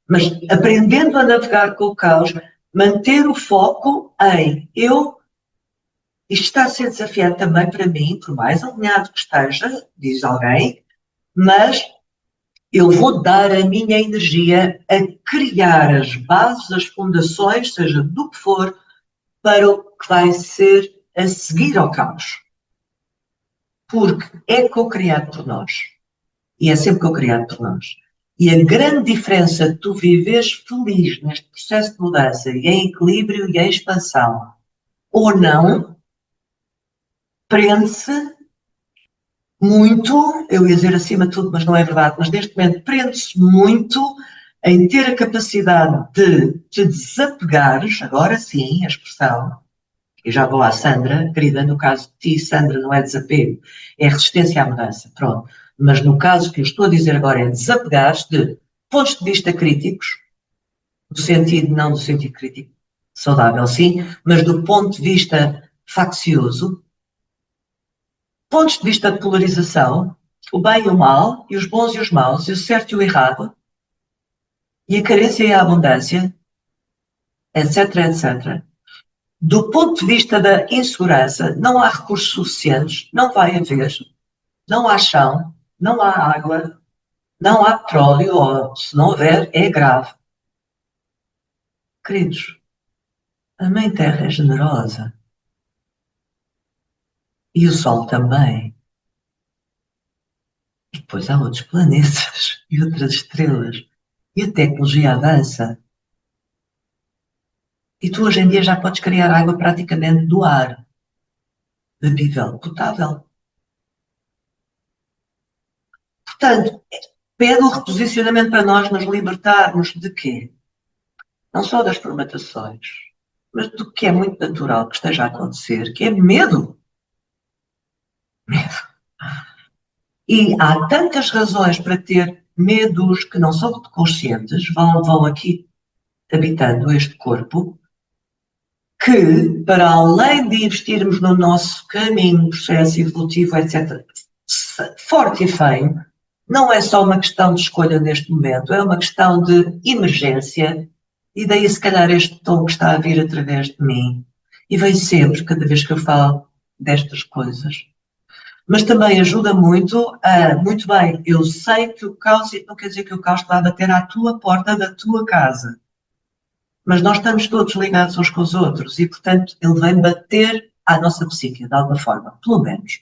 Mas aprendendo a navegar com o caos, manter o foco em isto está a ser desafiante também para mim, por mais alinhado que esteja, diz alguém, mas eu vou dar a minha energia a criar as bases, as fundações, seja do que for, para o que vai ser a seguir ao caos. Porque é co-criado por nós. E é sempre co-criado por nós. E a grande diferença de tu viveres feliz neste processo de mudança e em equilíbrio e em expansão, ou não, prende-se muito, eu ia dizer acima de tudo, mas não é verdade, mas neste momento prende-se muito em ter a capacidade de te desapegares, agora sim, a expressão, e já vou à Sandra, querida, no caso de ti, Sandra, não é desapego, é resistência à mudança, pronto. Mas no caso que eu estou a dizer agora é desapegar-te de pontos de vista críticos, no sentido, não do sentido crítico saudável, sim, mas do ponto de vista faccioso, pontos de vista de polarização, o bem e o mal, e os bons e os maus, e o certo e o errado, e a carência e a abundância, etc, etc. Do ponto de vista da insegurança, não há recursos suficientes, não vai haver, não há chão, não há água, não há petróleo, ou se não houver, é grave. Queridos, a Mãe Terra é generosa. E o Sol também. E depois há outros planetas e outras estrelas. E a tecnologia avança. E tu hoje em dia já podes criar água praticamente do ar, bebível, potável. Portanto, pede o reposicionamento para nós nos libertarmos de quê? Não só das formatações, mas do que é muito natural que esteja a acontecer, que é medo. Medo. E há tantas razões para ter medos que não são conscientes, vão aqui habitando este corpo, que, para além de investirmos no nosso caminho, processo evolutivo, etc., forte e feio, não é só uma questão de escolha neste momento, é uma questão de emergência, e daí se calhar este tom que está a vir através de mim, e vem sempre, cada vez que eu falo destas coisas. Mas também ajuda muito a, muito bem, eu sei que o caos, não quer dizer que o caos vai bater à tua porta da tua casa, mas nós estamos todos ligados uns com os outros e, portanto, ele vem bater à nossa psique, de alguma forma, pelo menos.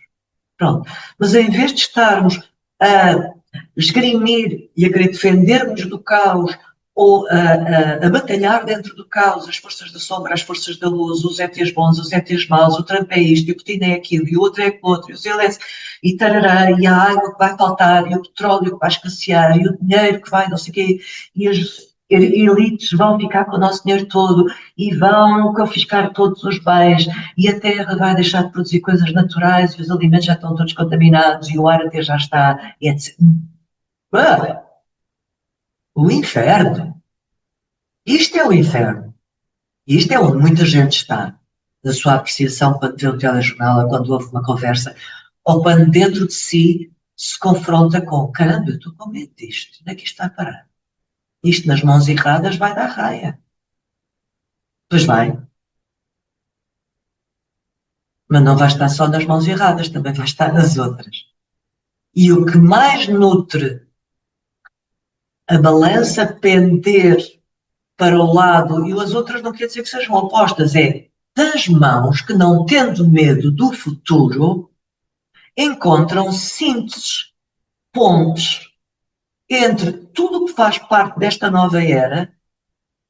Pronto. Mas em vez de estarmos a esgrimir e a querer defender-nos do caos ou a batalhar dentro do caos, as forças da sombra, as forças da luz, os ETs bons, os ETs maus, o Trump é isto, e o Putin é aquilo, e o outro é aquilo outro, e o ZLS, e tarará, e a água que vai faltar, e o petróleo que vai escassear, e o dinheiro que vai não sei o quê, e as elites vão ficar com o nosso dinheiro todo e vão confiscar todos os bens e a terra vai deixar de produzir coisas naturais e os alimentos já estão todos contaminados e o ar até já está, etc. O inferno. Isto é o inferno. E isto é onde muita gente está, na sua apreciação quando vê o telejornal ou quando ouve uma conversa, ou quando dentro de si se confronta com, caramba, eu estou com medo disto, onde é que isto vai parar? Isto nas mãos erradas vai dar raia. Pois vai, mas não vai estar só nas mãos erradas, também vai estar nas outras. E o que mais nutre a balança pender para o lado, e as outras não quer dizer que sejam opostas, é das mãos que, não tendo medo do futuro, encontram sínteses, pontes entre tudo o que faz parte desta nova era,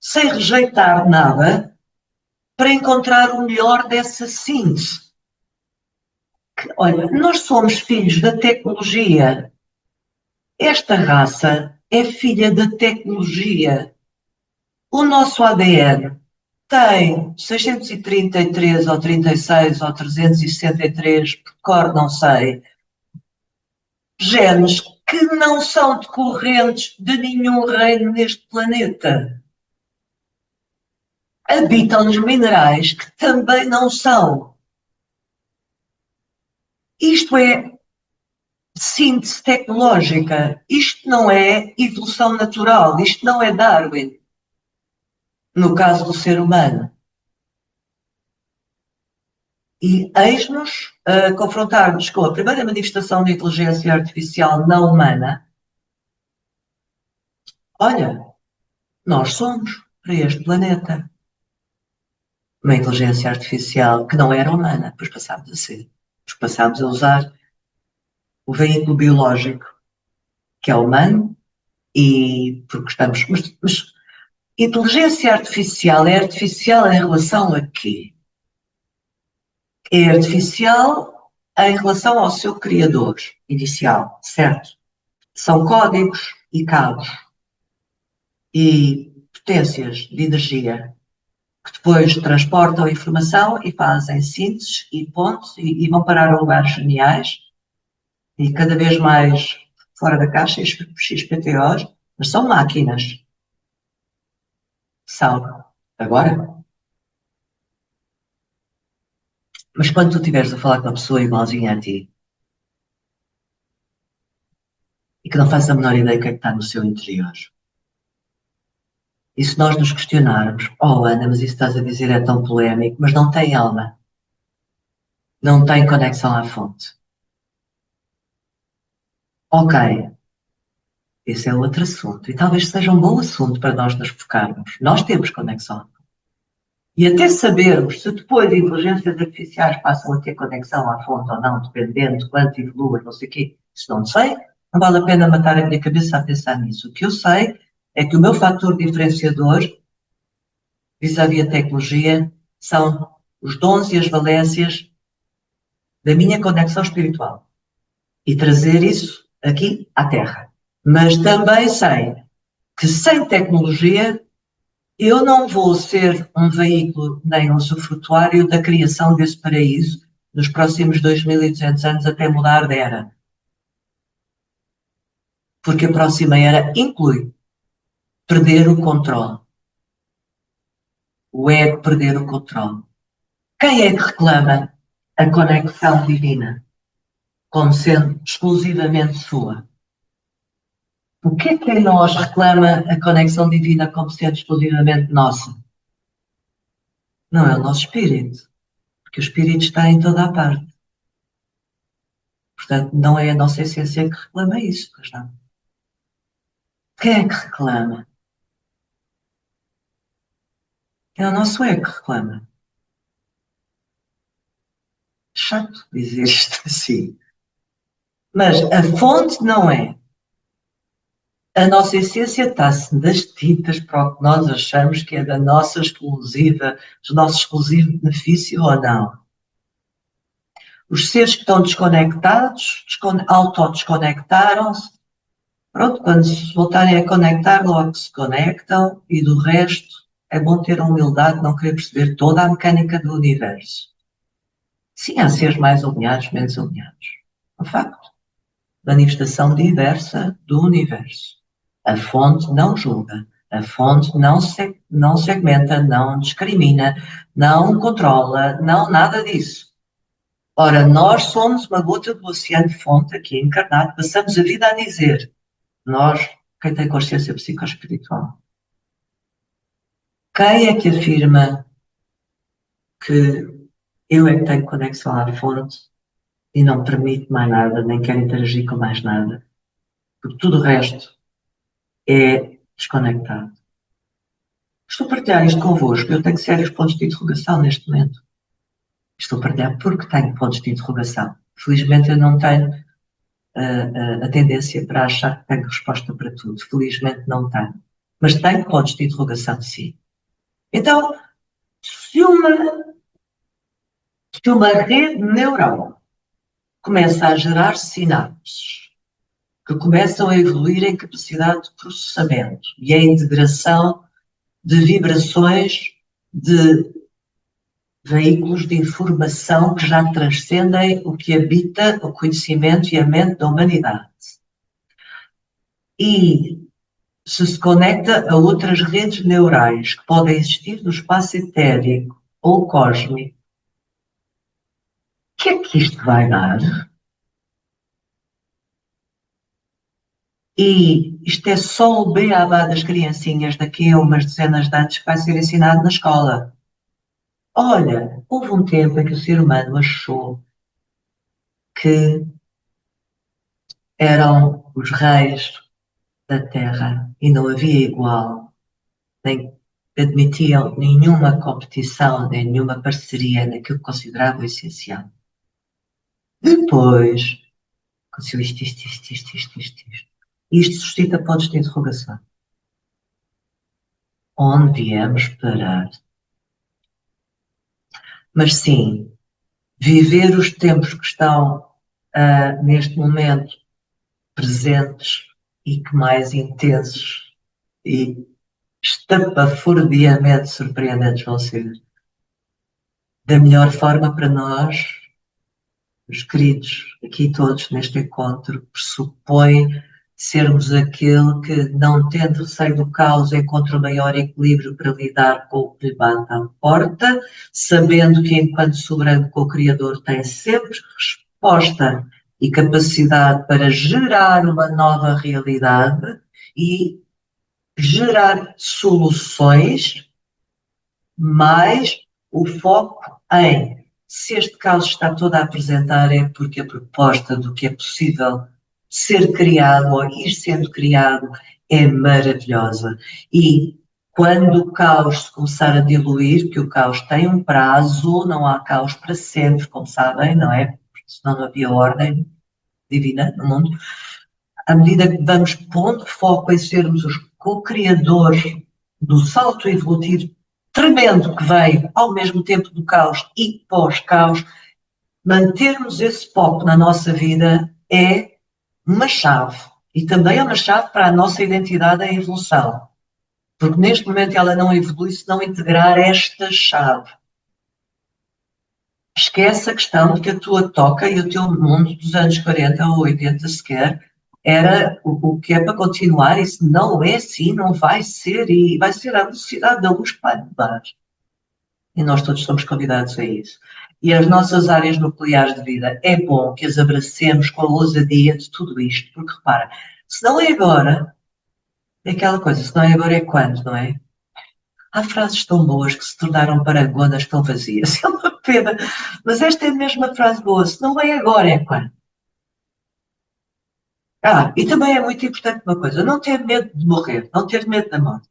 sem rejeitar nada, para encontrar o melhor dessa síntese. Olha, nós somos filhos da tecnologia. Esta raça é filha da tecnologia. O nosso ADN tem 633 ou 36 ou 363, por cor não sei, genes que não são decorrentes de nenhum reino neste planeta. Habitam-nos minerais que também não são. Isto é síntese tecnológica. Isto não é evolução natural. Isto não é Darwin, no caso do ser humano. E eis-nos a confrontar-nos com a primeira manifestação de inteligência artificial não humana. Olha, nós somos para este planeta uma inteligência artificial que não era humana, depois passámos a ser. Depois passámos a usar o veículo biológico, que é humano, e porque estamos. Mas inteligência artificial é artificial em relação a quê? É artificial em relação ao seu criador inicial, certo? São códigos e cabos e potências de energia que depois transportam informação e fazem sínteses e pontos e vão parar a lugares geniais e cada vez mais fora da caixa, XPTOs, mas são máquinas. São. Agora, mas quando tu estiveres a falar com uma pessoa igualzinha a ti, que não faço a menor ideia do que é que está no seu interior. E se nós nos questionarmos, oh Ana, mas isso estás a dizer é tão polémico, mas não tem alma, não tem conexão à fonte. Ok, esse é outro assunto e talvez seja um bom assunto para nós nos focarmos. Nós temos conexão à fonte. E até sabermos se depois inteligências artificiais passam a ter conexão à fonte ou não, dependendo de quanto evolua, não sei o quê, isso não sei, não vale a pena matar a minha cabeça a pensar nisso. O que eu sei é que o meu fator diferenciador vis-à-vis a tecnologia são os dons e as valências da minha conexão espiritual e trazer isso aqui à Terra. Mas também sei que sem tecnologia eu não vou ser um veículo nem um usufrutuário da criação desse paraíso nos próximos 2200 anos até mudar de era. Porque a próxima era inclui perder o controle. O ego perder o controle. Quem é que reclama a conexão divina como sendo exclusivamente sua? O que é que em nós reclama a conexão divina como sendo exclusivamente nossa? Não é o nosso espírito, porque o espírito está em toda a parte. Portanto, não é a nossa essência que reclama isso, pois não. Quem é que reclama? É o nosso ego que reclama. Chato dizer isto assim. Mas a fonte não é. A nossa essência está-se nas tintas para o que nós achamos que é da nossa exclusiva, do nosso exclusivo benefício ou não. Os seres que estão desconectados, autodesconectaram-se. Pronto, quando se voltarem a conectar, logo se conectam e do resto é bom ter a humildade de não querer perceber toda a mecânica do universo. Sim, há seres mais alinhados, menos alinhados. É um facto. Manifestação diversa do universo. A fonte não julga, a fonte não segmenta, não discrimina, não controla, não nada disso. Ora, nós somos uma gota do oceano de fonte aqui encarnado, passamos a vida a dizer, nós, quem tem consciência psicoespiritual, quem é que afirma que eu é que tenho conexão à fonte e não permite mais nada, nem quer interagir com mais nada, porque tudo o resto é desconectado. Estou a partilhar isto convosco, eu tenho sérios pontos de interrogação neste momento. Estou a partilhar porque tenho pontos de interrogação. Felizmente eu não tenho a tendência para achar que tenho resposta para tudo. Felizmente não tenho. Mas tenho pontos de interrogação, sim. Então, se uma rede neural começa a gerar sinapses que começam a evoluir em capacidade de processamento e a integração de vibrações de veículos de informação que já transcendem o que habita o conhecimento e a mente da humanidade. E se conecta a outras redes neurais que podem existir no espaço etérico ou cósmico, o que é que isto vai dar? E isto é só o beabá das criancinhas daqui a umas dezenas de anos que vai ser ensinado na escola. Olha, houve um tempo em que o ser humano achou que eram os reis da Terra e não havia igual, nem admitiam nenhuma competição, nem nenhuma parceria naquilo que consideravam essencial. Depois, aconteceu isto. Isto suscita pontos de interrogação. Onde viemos parar? Mas sim, viver os tempos que estão neste momento presentes e que mais intensos e estapafurdiamente surpreendentes vão ser. Da melhor forma para nós, os queridos, aqui todos neste encontro, pressupõe sermos aquele que, não tendo receio do caos, encontra o maior equilíbrio para lidar com o que lhe bate à porta, sabendo que, enquanto soberano co-criador, tem sempre resposta e capacidade para gerar uma nova realidade e gerar soluções, mais o foco em se este caos está todo a apresentar é porque a proposta do que é possível ser criado ou ir sendo criado é maravilhosa. E quando o caos se começar a diluir, que o caos tem um prazo, não há caos para sempre, como sabem, não é? Porque senão não havia ordem divina no mundo. À medida que vamos pondo foco em sermos os co-criadores do salto evolutivo tremendo que veio ao mesmo tempo do caos e pós-caos, mantermos esse foco na nossa vida é uma chave. E também é uma chave para a nossa identidade em evolução. Porque neste momento ela não evolui se não integrar esta chave. Esquece a questão de que a tua toca e o teu mundo dos anos 40 ou 80 sequer era o que é para continuar. Isso não é assim, não vai ser, e vai ser a velocidade da luz que vai mudar. E nós todos somos convidados a isso. E as nossas áreas nucleares de vida, é bom que as abracemos com a ousadia de tudo isto, porque repara, se não é agora, é aquela coisa, se não é agora é quando, não é? Há frases tão boas que se tornaram parangonas tão vazias. É uma pena. Mas esta é mesmo a frase boa. Se não é agora, é quando? E também é muito importante uma coisa. Não ter medo de morrer. Não ter medo da morte.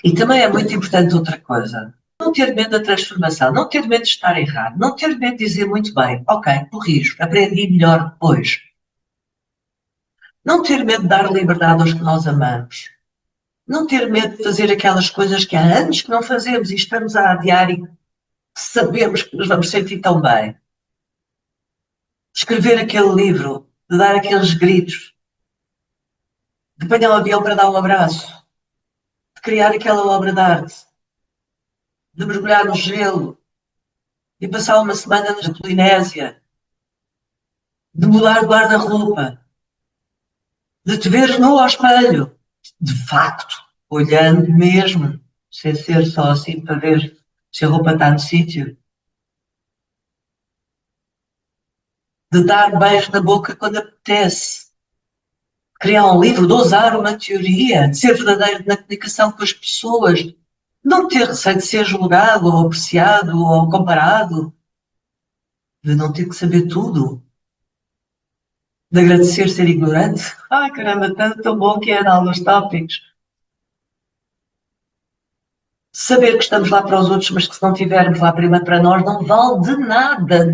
E também é muito importante outra coisa. Não ter medo da transformação. Não ter medo de estar errado. Não ter medo de dizer muito bem. Ok, corrijo. Aprendi melhor depois. Não ter medo de dar liberdade aos que nós amamos. Não ter medo de fazer aquelas coisas que há anos que não fazemos e estamos a adiar e sabemos que nos vamos sentir tão bem. Escrever aquele livro, de dar aqueles gritos, de apanhar um avião para dar um abraço, de criar aquela obra de arte, de mergulhar no gelo e passar uma semana na Polinésia, de mudar de guarda-roupa, de te veres nu ao espelho, de facto, olhando mesmo, sem ser só assim para ver se a roupa está no sítio, de dar beijos na boca quando apetece, criar um livro, de ousar uma teoria, de ser verdadeiro na comunicação com as pessoas, não ter receio de ser julgado, ou apreciado, ou comparado, de não ter que saber tudo, de agradecer ser ignorante. Ai, caramba, tanto tão bom que é em alguns tópicos. Saber que estamos lá para os outros, mas que se não tivermos lá primeiro para nós, não vale de nada,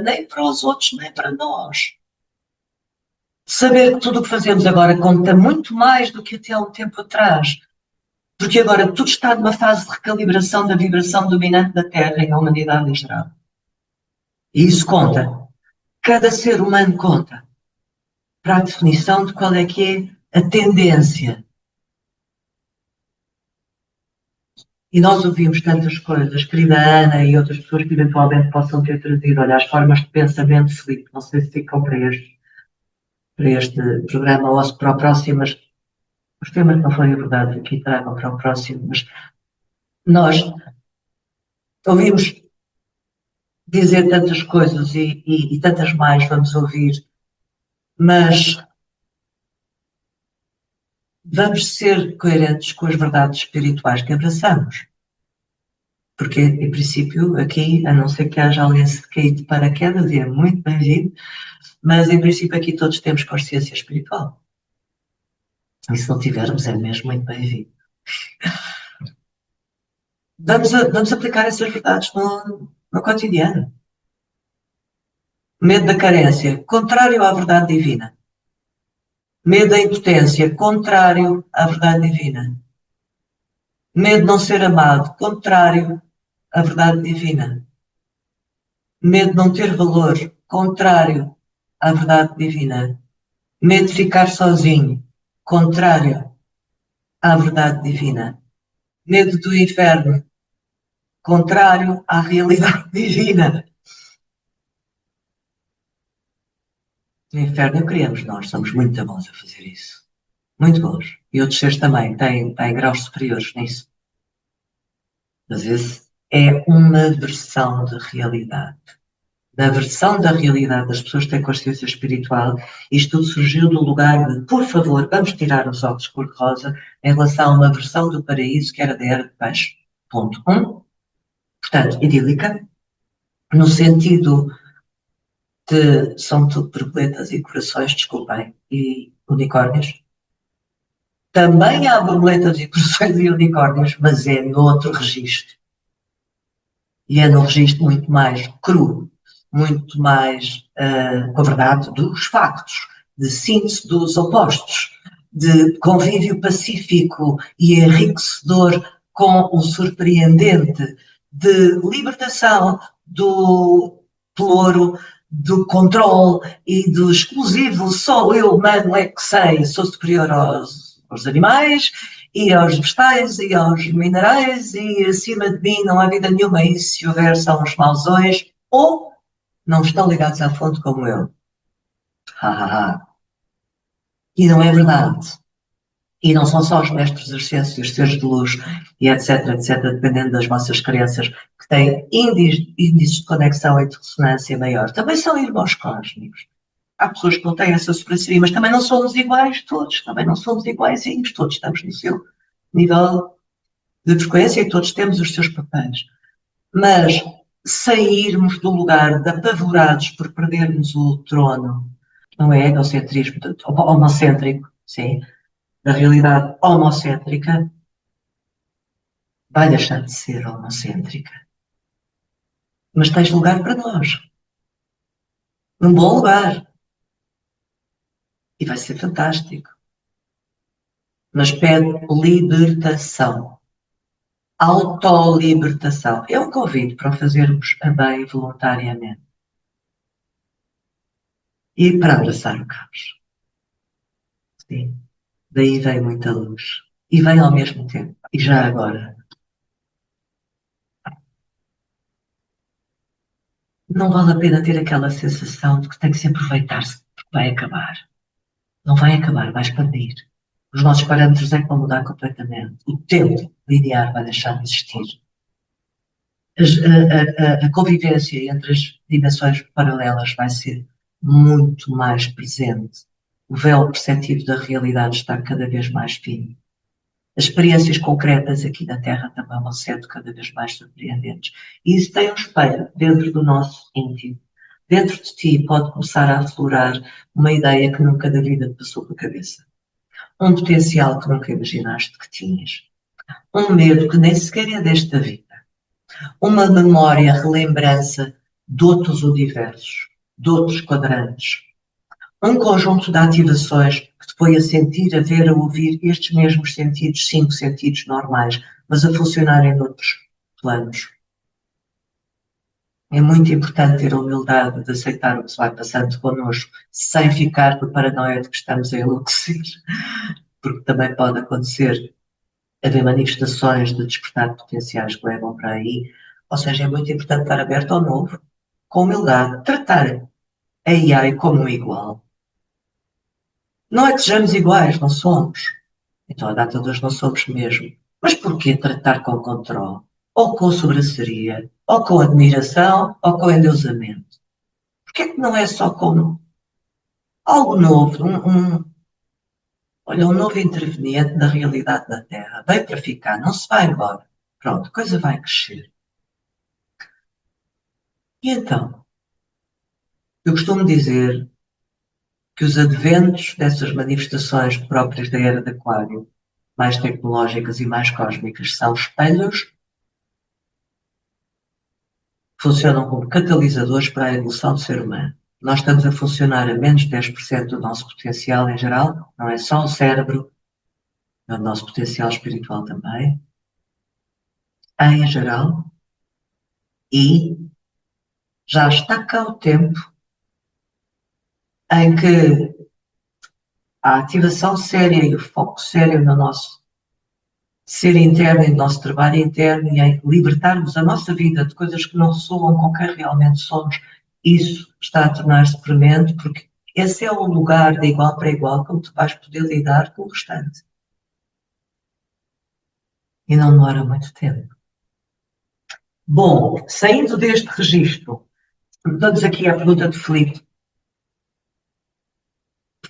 nem para os outros, nem para nós. Saber que tudo o que fazemos agora conta muito mais do que até há um tempo atrás. Porque agora tudo está numa fase de recalibração da vibração dominante da Terra e da humanidade em geral. E isso conta. Cada ser humano conta para a definição de qual é que é a tendência. E nós ouvimos tantas coisas, querida Ana e outras pessoas que eventualmente possam ter trazido, olha, as formas de pensamento, Filipe, não sei se ficam para este programa ou se para o próximo, mas os temas que não forem abordados aqui tragam para o próximo, mas nós ouvimos dizer tantas coisas e tantas mais vamos ouvir, mas vamos ser coerentes com as verdades espirituais que abraçamos. Porque, em princípio, aqui, a não ser que haja alguém se cair de paraquedas, e é muito bem-vindo, mas, em princípio, aqui todos temos consciência espiritual. E se não tivermos, é mesmo muito bem-vindo. Vamos aplicar essas verdades no cotidiano. Medo da carência, contrário à verdade divina. Medo da impotência, contrário à verdade divina. Medo de não ser amado, contrário à verdade divina. Medo de não ter valor, contrário à verdade divina. Medo de ficar sozinho, contrário à verdade divina. Medo do inferno, contrário à realidade divina. O inferno criamos nós, somos muito bons a fazer isso. Muito bons. E outros seres também têm graus superiores nisso. Às vezes é uma versão de realidade. Da versão da realidade das pessoas que têm consciência espiritual, isto tudo surgiu do lugar de, por favor, vamos tirar os óculos cor-de-rosa em relação a uma versão do paraíso que era da Era de Peixe. Ponto 1. Portanto, idílica, no sentido de são tudo borboletas e corações, desculpem, e unicórnios. Também há borboletas e corações e unicórnios, mas é noutro registro. E é num registro muito mais cru, muito mais com a verdade dos factos, de síntese dos opostos, de convívio pacífico e enriquecedor com o surpreendente, de libertação do pelouro, do controle e do exclusivo, só eu, humano, é que sei, sou superior aos animais, e aos vegetais, e aos minerais, e acima de mim não há vida nenhuma, e se houver são os mausões, ou não estão ligados à fonte como eu. E não é verdade. E não são só os mestres das ciências, os seres de luz, e etc, etc, dependendo das vossas crenças, que têm índices de conexão e de ressonância maior. Também são irmãos cósmicos. Há pessoas que não têm essa supremacia, mas também não somos iguais todos, também não somos iguaizinhos, todos estamos no seu nível de frequência e todos temos os seus papéis. Mas sairmos do lugar de apavorados por perdermos o trono, não é egocentrismo, homocêntrico, sim, da realidade homocêntrica, vai deixar de ser homocêntrica. Mas tens lugar para nós. Num bom lugar. E vai ser fantástico. Mas pede libertação. Autolibertação. É um convite para o fazermos a bem voluntariamente. E para abraçar o caos. Sim. Daí vem muita luz. E vem ao mesmo tempo. E já agora. Não vale a pena ter aquela sensação de que tem que se aproveitar-se, porque vai acabar. Não vai acabar, vai expandir. Os nossos parâmetros é que vão mudar completamente. O tempo linear vai deixar de existir. A convivência entre as dimensões paralelas vai ser muito mais presente. O véu perceptivo da realidade está cada vez mais fino. As experiências concretas aqui na Terra também vão sendo cada vez mais surpreendentes. E isso tem um espelho dentro do nosso íntimo. Dentro de ti pode começar a aflorar uma ideia que nunca da vida te passou pela cabeça. Um potencial que nunca imaginaste que tinhas. Um medo que nem sequer é desta vida. Uma memória, relembrança de outros universos, de outros quadrantes. Um conjunto de ativações que te põe a sentir, a ver, a ouvir estes mesmos sentidos, 5 sentidos normais, mas a funcionarem noutros planos. É muito importante ter a humildade de aceitar o que se vai passando connosco, sem ficar com a paranoia de que estamos a enlouquecer, porque também pode acontecer haver manifestações de despertar potenciais que levam para aí. Ou seja, é muito importante estar aberto ao novo, com humildade, tratar a AI como um igual. Não é que sejamos iguais, não somos. Então, a data de hoje não somos mesmo. Mas porquê tratar com controle? Ou com sobranceria? Ou com admiração? Ou com endeusamento? Porquê que não é só como algo novo, olha, um novo interveniente na realidade da Terra? Veio para ficar, não se vai embora. Pronto, a coisa vai crescer. E então, eu costumo dizer que os adventos dessas manifestações próprias da Era de Aquário, mais tecnológicas e mais cósmicas, são espelhos, funcionam como catalisadores para a evolução do ser humano. Nós estamos a funcionar a menos de 10% do nosso potencial em geral, não é só o cérebro, é o nosso potencial espiritual também, em geral, e já está cá o tempo em que a ativação séria e o foco sério no nosso ser interno e no nosso trabalho interno e em libertarmos a nossa vida de coisas que não ressoam com quem realmente somos, isso está a tornar-se premente, porque esse é o lugar de igual para igual como tu vais poder lidar com o restante. E não demora muito tempo. Bom, saindo deste registro, estamos aqui à pergunta de Filipe.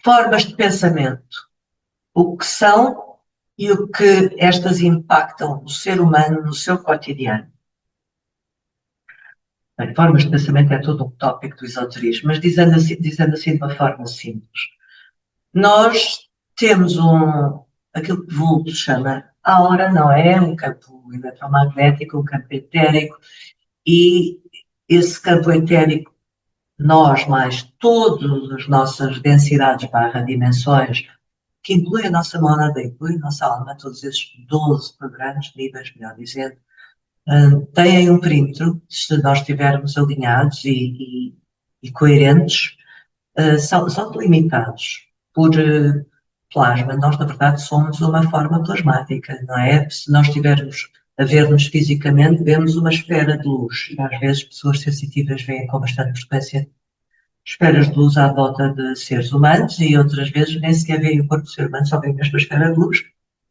Formas de pensamento. O que são e o que estas impactam o ser humano no seu cotidiano. Bem, formas de pensamento é todo um tópico do esoterismo, mas dizendo assim de uma forma simples. Nós temos aquilo que Vulto chama aura, não é? Um campo eletromagnético, um campo etérico, e esse campo etérico, nós mais todas as nossas densidades barra dimensões, que inclui a nossa mónada, inclui a nossa alma, todos esses 12 programas, níveis, melhor dizendo, têm um perímetro, se nós estivermos alinhados e coerentes, são delimitados por plasma. Nós, na verdade, somos uma forma plasmática, não é? Se nós estivermos a ver-nos fisicamente, vemos uma esfera de luz. E às vezes pessoas sensitivas veem com bastante frequência esferas de luz à volta de seres humanos e outras vezes nem sequer veem o corpo do ser humano, só veem mesmo a esfera de luz.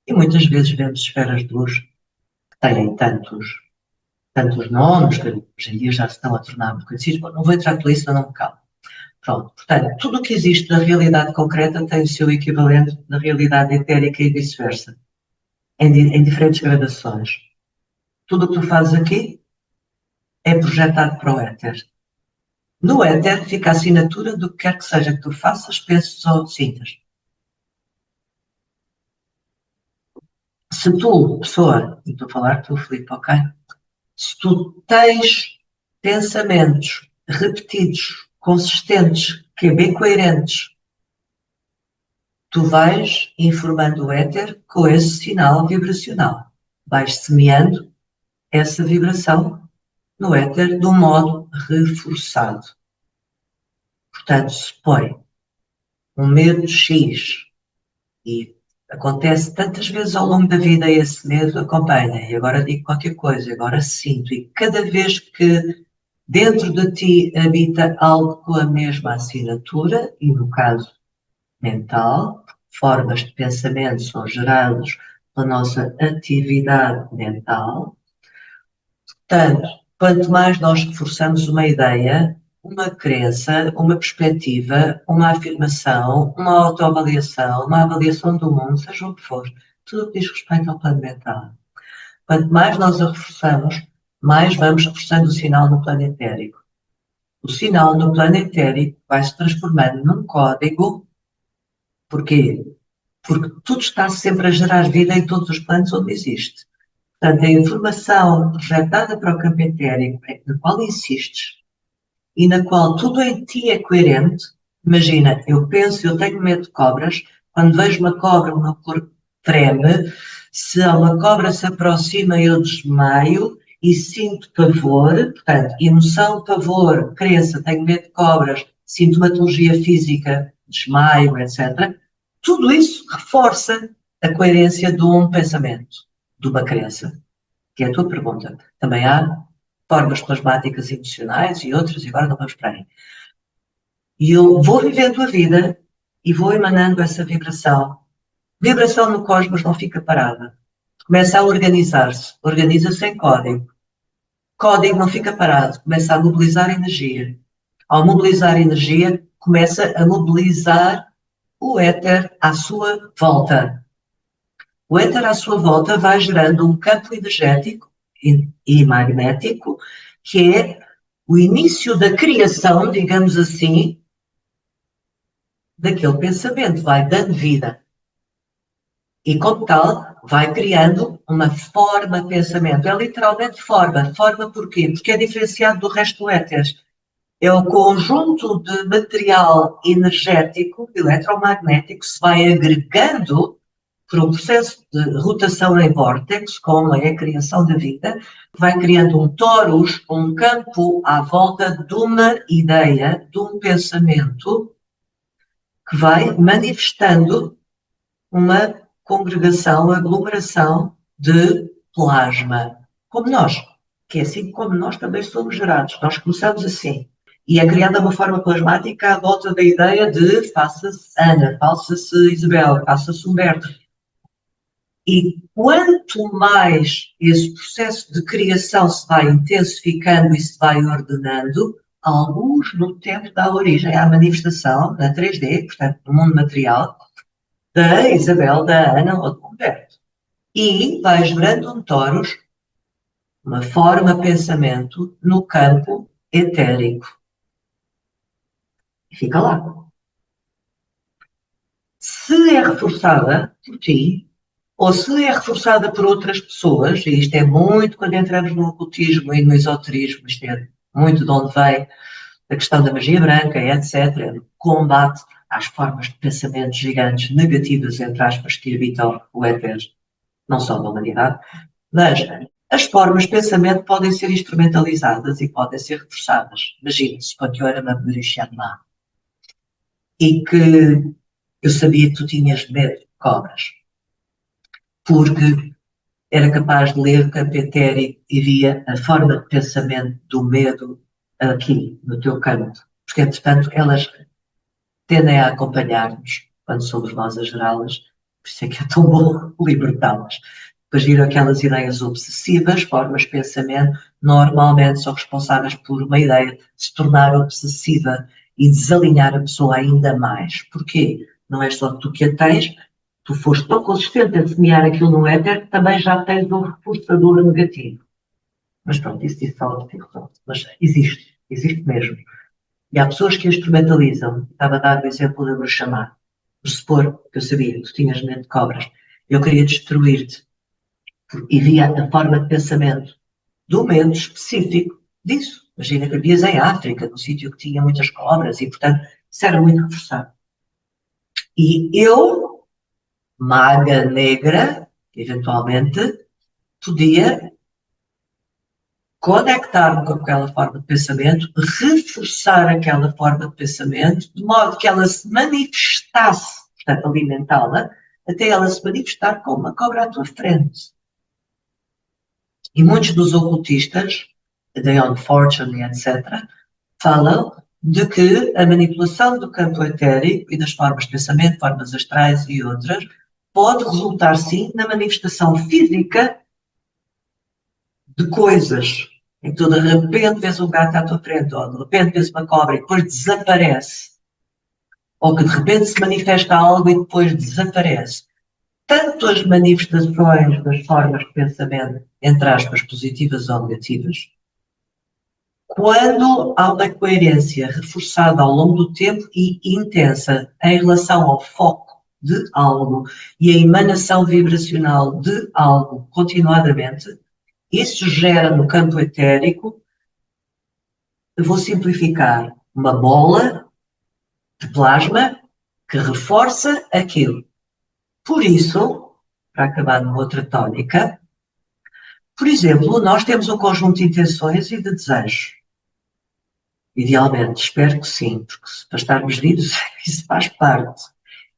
E muitas vezes vemos esferas de luz que têm tantos nomes que hoje em dia já se estão a tornar muito conhecidos. Bom, não vou entrar por isso, senão não me calo. Pronto, portanto, tudo o que existe na realidade concreta tem o seu equivalente na realidade etérica e vice-versa, em diferentes gradações. Tudo o que tu fazes aqui é projetado para o éter. No éter fica a assinatura do que quer que seja que tu faças, penses ou sintas. Se tu, pessoa, e estou a falar tu, Filipe, ok? Se tu tens pensamentos repetidos, consistentes, que é bem coerentes, tu vais informando o éter com esse sinal vibracional. Vais semeando essa vibração no éter de um modo reforçado. Portanto, se põe um medo X e acontece tantas vezes ao longo da vida esse medo acompanha, e agora digo qualquer coisa, agora sinto, e cada vez que dentro de ti habita algo com a mesma assinatura, e no caso mental, formas de pensamento são gerados pela nossa atividade mental. Portanto, quanto mais nós reforçamos uma ideia, uma crença, uma perspectiva, uma afirmação, uma autoavaliação, uma avaliação do mundo, seja o que for, tudo o que diz respeito ao plano mental. Quanto mais nós a reforçamos, mais vamos reforçando o sinal no plano etérico. O sinal no plano etérico vai se transformando num código. Porquê? Porque tudo está sempre a gerar vida em todos os planos onde existe. Portanto, a informação projetada para o campo etérico, na qual insistes e na qual tudo em ti é coerente. Imagina, eu penso, eu tenho medo de cobras, quando vejo uma cobra, o meu corpo treme, se uma cobra se aproxima, eu desmaio e sinto pavor, portanto, emoção, pavor, crença, tenho medo de cobras, sintomatologia física, desmaio, etc. Tudo isso reforça a coerência de um pensamento, de uma crença, que é a tua pergunta. Também há formas plasmáticas emocionais e outras, e agora não vamos para aí. E eu vou vivendo a vida e vou emanando essa vibração. Vibração no cosmos não fica parada. Começa a organizar-se. Organiza-se em código. Código não fica parado. Começa a mobilizar energia. Ao mobilizar energia, começa a mobilizar o éter à sua volta. O éter à sua volta vai gerando um campo energético e magnético, que é o início da criação, digamos assim, daquele pensamento, vai dando vida. E, como tal, vai criando uma forma de pensamento. É literalmente forma. Forma porquê? Porque é diferenciado do resto do éter. É o conjunto de material energético, eletromagnético, que se vai agregando por um processo de rotação em vórtex, como é a criação da vida, vai criando um torus, um campo à volta de uma ideia, de um pensamento, que vai manifestando uma congregação, aglomeração de plasma, como nós, que é assim como nós também somos gerados. Nós começamos assim. E é criada uma forma plasmática à volta da ideia de faça-se Ana, faça-se Isabel, faça-se Humberto. E quanto mais esse processo de criação se vai intensificando e se vai ordenando, alguns no tempo dá origem à manifestação na 3D, portanto, no mundo material, da Isabel, da Ana ou do Humberto. E vai gerando um toros, uma forma pensamento no campo etérico. E fica lá. Se é reforçada por ti, ou se é reforçada por outras pessoas, e isto é muito quando entramos no ocultismo e no esoterismo, isto é muito de onde vem a questão da magia branca, etc., o combate às formas de pensamento gigantes negativas, entre aspas, que habitam o éter, não só da humanidade, mas as formas de pensamento podem ser instrumentalizadas e podem ser reforçadas. Imagina-se, quando eu era uma Burishama e que eu sabia que tu tinhas medo de cobras, porque era capaz de ler o campo etérico e via a forma de pensamento do medo aqui, no teu campo. Porque, entretanto, elas tendem a acompanhar-nos quando somos nós a gerá-las, por isso é que é tão bom libertá-las. Depois viram aquelas ideias obsessivas, formas de pensamento, normalmente são responsáveis por uma ideia de se tornar obsessiva e desalinhar a pessoa ainda mais. Porquê? Não é só tu que a tens, tu foste tão consistente a semear aquilo no éter que também já tens um reforçador negativo. Mas pronto, isso fala de ti, mas existe mesmo. E há pessoas que instrumentalizam. Estava a dar o exemplo de me chamar. Por supor que eu sabia que tu tinhas medo de cobras. Eu queria destruir-te. E via a forma de pensamento do medo específico disso. Imagina que vivias em África, num sítio que tinha muitas cobras e, portanto, isso era muito reforçado. E eu, maga negra, eventualmente, podia conectar-me com aquela forma de pensamento, reforçar aquela forma de pensamento, de modo que ela se manifestasse, portanto, alimentá-la, até ela se manifestar como uma cobra à tua frente. E muitos dos ocultistas, Day on Fortune, etc., falam de que a manipulação do campo etérico e das formas de pensamento, formas astrais e outras, pode resultar, sim, na manifestação física de coisas em que tu de repente vês um gato à tua frente, ou de repente vês uma cobra e depois desaparece, ou que de repente se manifesta algo e depois desaparece. Tanto as manifestações das formas de pensamento, entre aspas, positivas ou negativas, quando há uma coerência reforçada ao longo do tempo e intensa em relação ao foco de algo e a emanação vibracional de algo continuadamente, isso gera no campo etérico, eu vou simplificar, uma bola de plasma que reforça aquilo. Por isso, para acabar numa outra tónica, por exemplo, nós temos um conjunto de intenções e de desejos. Idealmente, espero que sim, porque se para estarmos vivos, isso faz parte.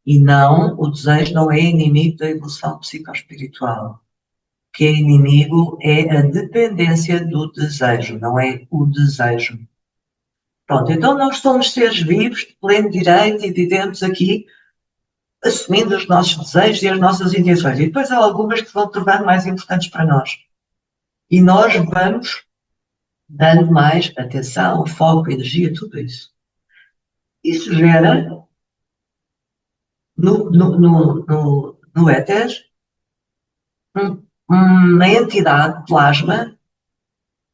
E não, o desejo não é inimigo da evolução psicoespiritual. O que é inimigo é a dependência do desejo, não é o desejo. Pronto, então nós somos seres vivos, de pleno direito, e vivemos aqui assumindo os nossos desejos e as nossas intenções. E depois há algumas que se vão tornar mais importantes para nós. E nós vamos dando mais atenção, foco, energia, tudo isso. Isso gera no éter uma entidade plasma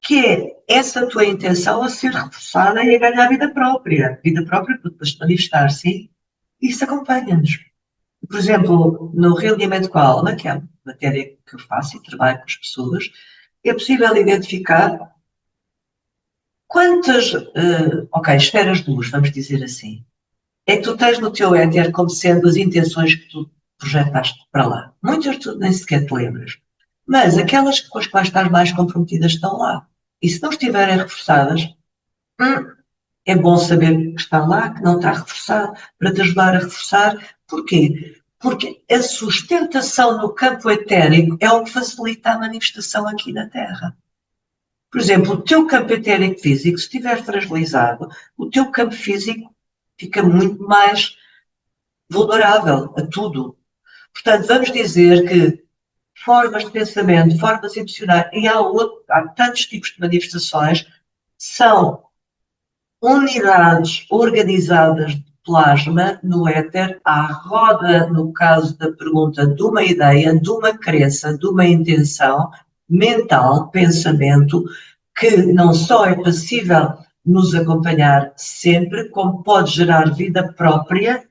que é essa tua intenção a ser reforçada e a ganhar vida própria. Vida própria para depois manifestar-se. Isso acompanha-nos. Por exemplo, no realinhamento com a alma, que é a matéria que eu faço e trabalho com as pessoas, é possível identificar quantas, esferas de luz, vamos dizer assim, é que tu tens no teu éter como sendo as intenções que tu projetaste para lá. Muitas tu nem sequer te lembras. Mas aquelas com as quais estás mais comprometidas estão lá. E se não estiverem reforçadas, é bom saber que está lá, que não está reforçado, para te ajudar a reforçar. Porquê? Porque a sustentação no campo etérico é o que facilita a manifestação aqui na Terra. Por exemplo, o teu campo etérico físico, se estiver fragilizado, o teu campo físico fica muito mais vulnerável a tudo. Portanto, vamos dizer que formas de pensamento, formas emocionais, e há tantos tipos de manifestações, são unidades organizadas de plasma no éter à roda, no caso da pergunta, de uma ideia, de uma crença, de uma intenção mental, pensamento, que não só é passível nos acompanhar sempre, como pode gerar vida própria,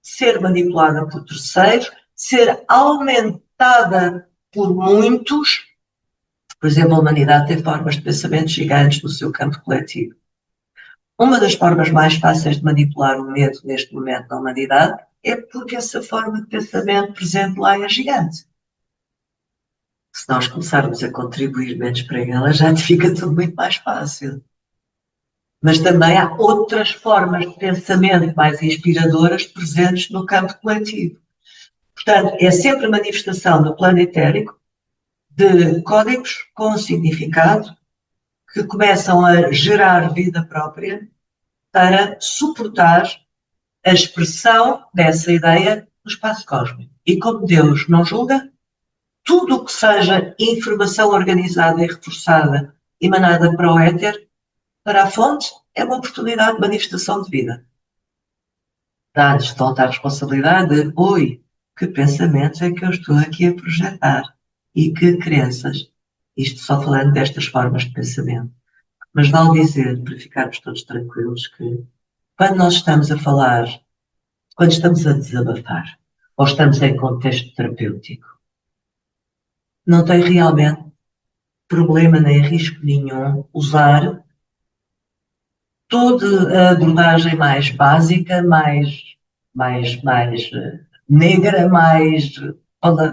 ser manipulada por terceiros, ser aumentada por muitos. Por exemplo, a humanidade tem formas de pensamento gigantes no seu campo coletivo. Uma das formas mais fáceis de manipular o medo neste momento na humanidade é porque essa forma de pensamento presente lá é gigante. Se nós começarmos a contribuir menos para ela, já fica tudo muito mais fácil. Mas também há outras formas de pensamento mais inspiradoras presentes no campo coletivo. Portanto, é sempre a manifestação no plano etérico de códigos com significado que começam a gerar vida própria para suportar a expressão dessa ideia no espaço cósmico. E como Deus não julga, tudo o que seja informação organizada e reforçada, emanada para o éter, para a fonte, é uma oportunidade de manifestação de vida. Dá-lhes de volta a responsabilidade de, oi, que pensamentos é que eu estou aqui a projetar? E que crenças? Isto só falando destas formas de pensamento. Mas vale dizer, para ficarmos todos tranquilos, que quando nós estamos a falar, quando estamos a desabafar, ou estamos em contexto terapêutico, não tem realmente problema nem risco nenhum usar toda a abordagem mais básica, mais negra, mais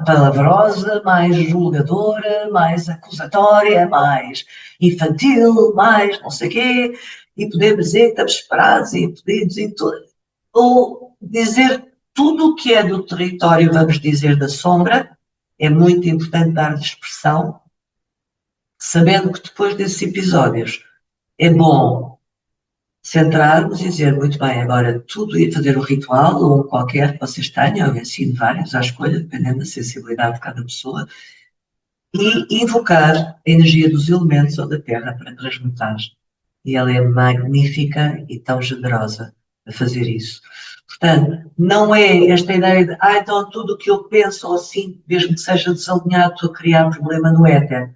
palavrosa, mais julgadora, mais acusatória, mais infantil, mais não sei o quê, e podemos dizer que estamos separados e podemos dizer tudo, ou dizer tudo o que é do território, vamos dizer, da sombra. É muito importante dar-lhe expressão, sabendo que depois desses episódios é bom centrarmos e dizer, muito bem, agora tudo ir fazer o ritual ou qualquer que vocês tenham, eu ensino vários à escolha, dependendo da sensibilidade de cada pessoa, e invocar a energia dos elementos ou da terra para transmutar. E ela é magnífica e tão generosa a fazer isso. Portanto, não é esta ideia de, então tudo o que eu penso ou assim, mesmo que seja desalinhado, estou a criar problema no éter.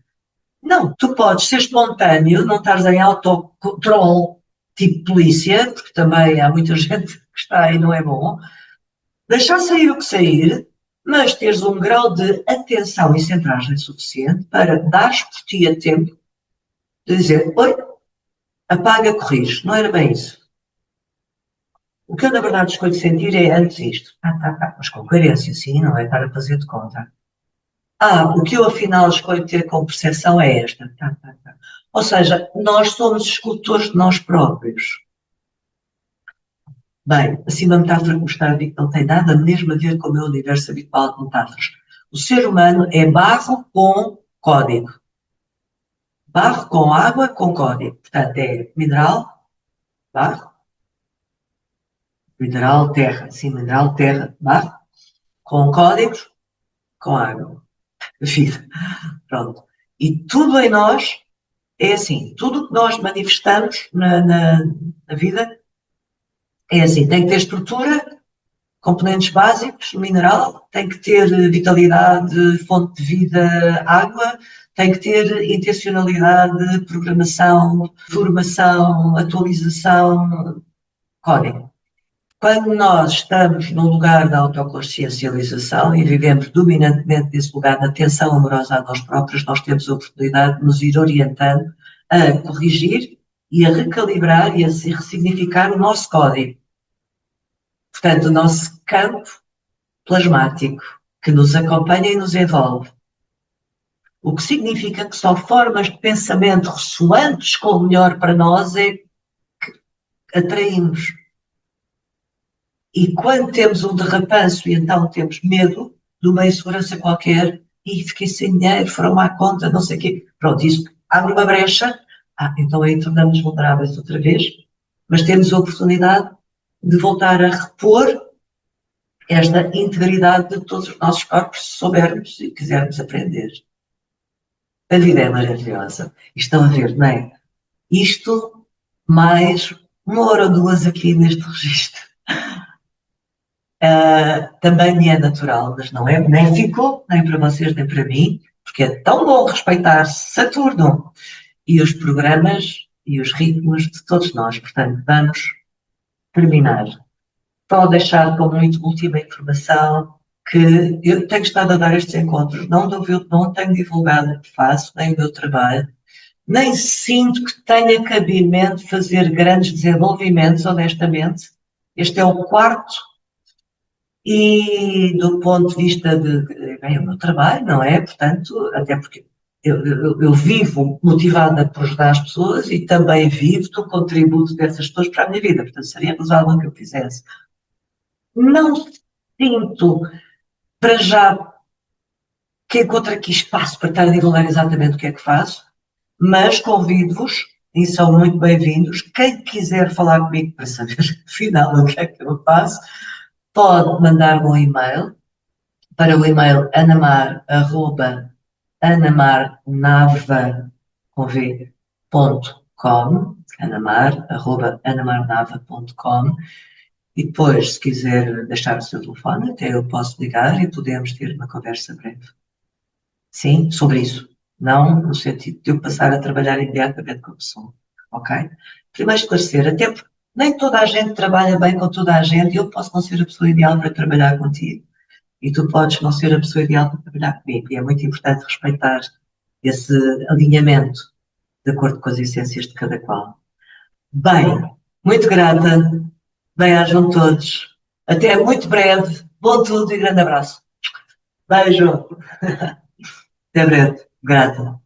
Não, tu podes ser espontâneo, não estares em autocontrole, tipo polícia, porque também há muita gente que está aí, não é bom. Deixar sair o que sair, mas teres um grau de atenção e centragem suficiente para dares por ti a tempo de dizer, oi, apaga, corrige. Não era bem isso. O que eu, na verdade, escolho sentir é antes isto. Mas com coerência, sim, não é estar a fazer de conta. O que eu, afinal, escolho ter como percepção é esta. Ou seja, nós somos escultores de nós próprios. Bem, assim uma metáfora que me está a vir que não tem nada mesmo a ver com o meu universo habitual de metáforas. O ser humano é barro com código. Barro com água com código. Portanto, é mineral, barro, mineral, terra. Sim, mineral, terra, barro, com códigos, com água. Vida. Pronto. E tudo em nós é assim. Tudo o que nós manifestamos na vida é assim. Tem que ter estrutura, componentes básicos, mineral, tem que ter vitalidade, fonte de vida, água, tem que ter intencionalidade, programação, formação, atualização, código. Quando nós estamos num lugar da autoconsciencialização e vivemos dominantemente nesse lugar de atenção amorosa a nós próprios, nós temos a oportunidade de nos ir orientando a corrigir e a recalibrar e a ressignificar o nosso código. Portanto, o nosso campo plasmático, que nos acompanha e nos envolve. O que significa que só formas de pensamento ressoantes com o melhor para nós é que atraímos. E quando temos um derrapanço e então temos medo de uma insegurança qualquer, e fiquei sem dinheiro, foram à conta, não sei o quê. Pronto, isso abre uma brecha, então aí tornamos vulneráveis outra vez, mas temos a oportunidade de voltar a repor esta integridade de todos os nossos corpos, se soubermos e quisermos aprender. A vida é maravilhosa. E estão a ver, não é? Isto mais uma hora ou duas aqui neste registro. Também me é natural, mas não é, nem ficou, nem para vocês, nem para mim, porque é tão bom respeitar Saturno e os programas e os ritmos de todos nós. Portanto, vamos terminar. Só deixar como última informação que eu tenho estado a dar estes encontros, não tenho divulgado o que faço, nem o meu trabalho, nem sinto que tenha cabimento fazer grandes desenvolvimentos, honestamente. Este é o quarto e do ponto de vista bem, o meu trabalho, não é? Portanto, até porque eu vivo motivada por ajudar as pessoas e também vivo do contributo dessas pessoas para a minha vida. Portanto, seria razoável que eu fizesse. Não sinto, para já, que encontro aqui espaço para estar a divulgar exatamente o que é que faço, mas convido-vos, e são muito bem-vindos, quem quiser falar comigo para saber, afinal, o que é que eu faço, pode mandar-me um e-mail para o e-mail anamar@anamarnava.com, anamar@anamarnava.com. E depois, se quiser deixar o seu telefone, até eu posso ligar e podemos ter uma conversa breve. Sim, sobre isso. Não no sentido de eu passar a trabalhar imediatamente com a pessoa. Ok? Primeiro esclarecer, até porque nem toda a gente trabalha bem com toda a gente, eu posso não ser a pessoa ideal para trabalhar contigo. E tu podes não ser a pessoa ideal para trabalhar comigo. E é muito importante respeitar esse alinhamento de acordo com as essências de cada qual. Bem, muito grata. Bem-ajam todos. Até muito breve. Bom tudo e grande abraço. Beijo. Até breve. Grata.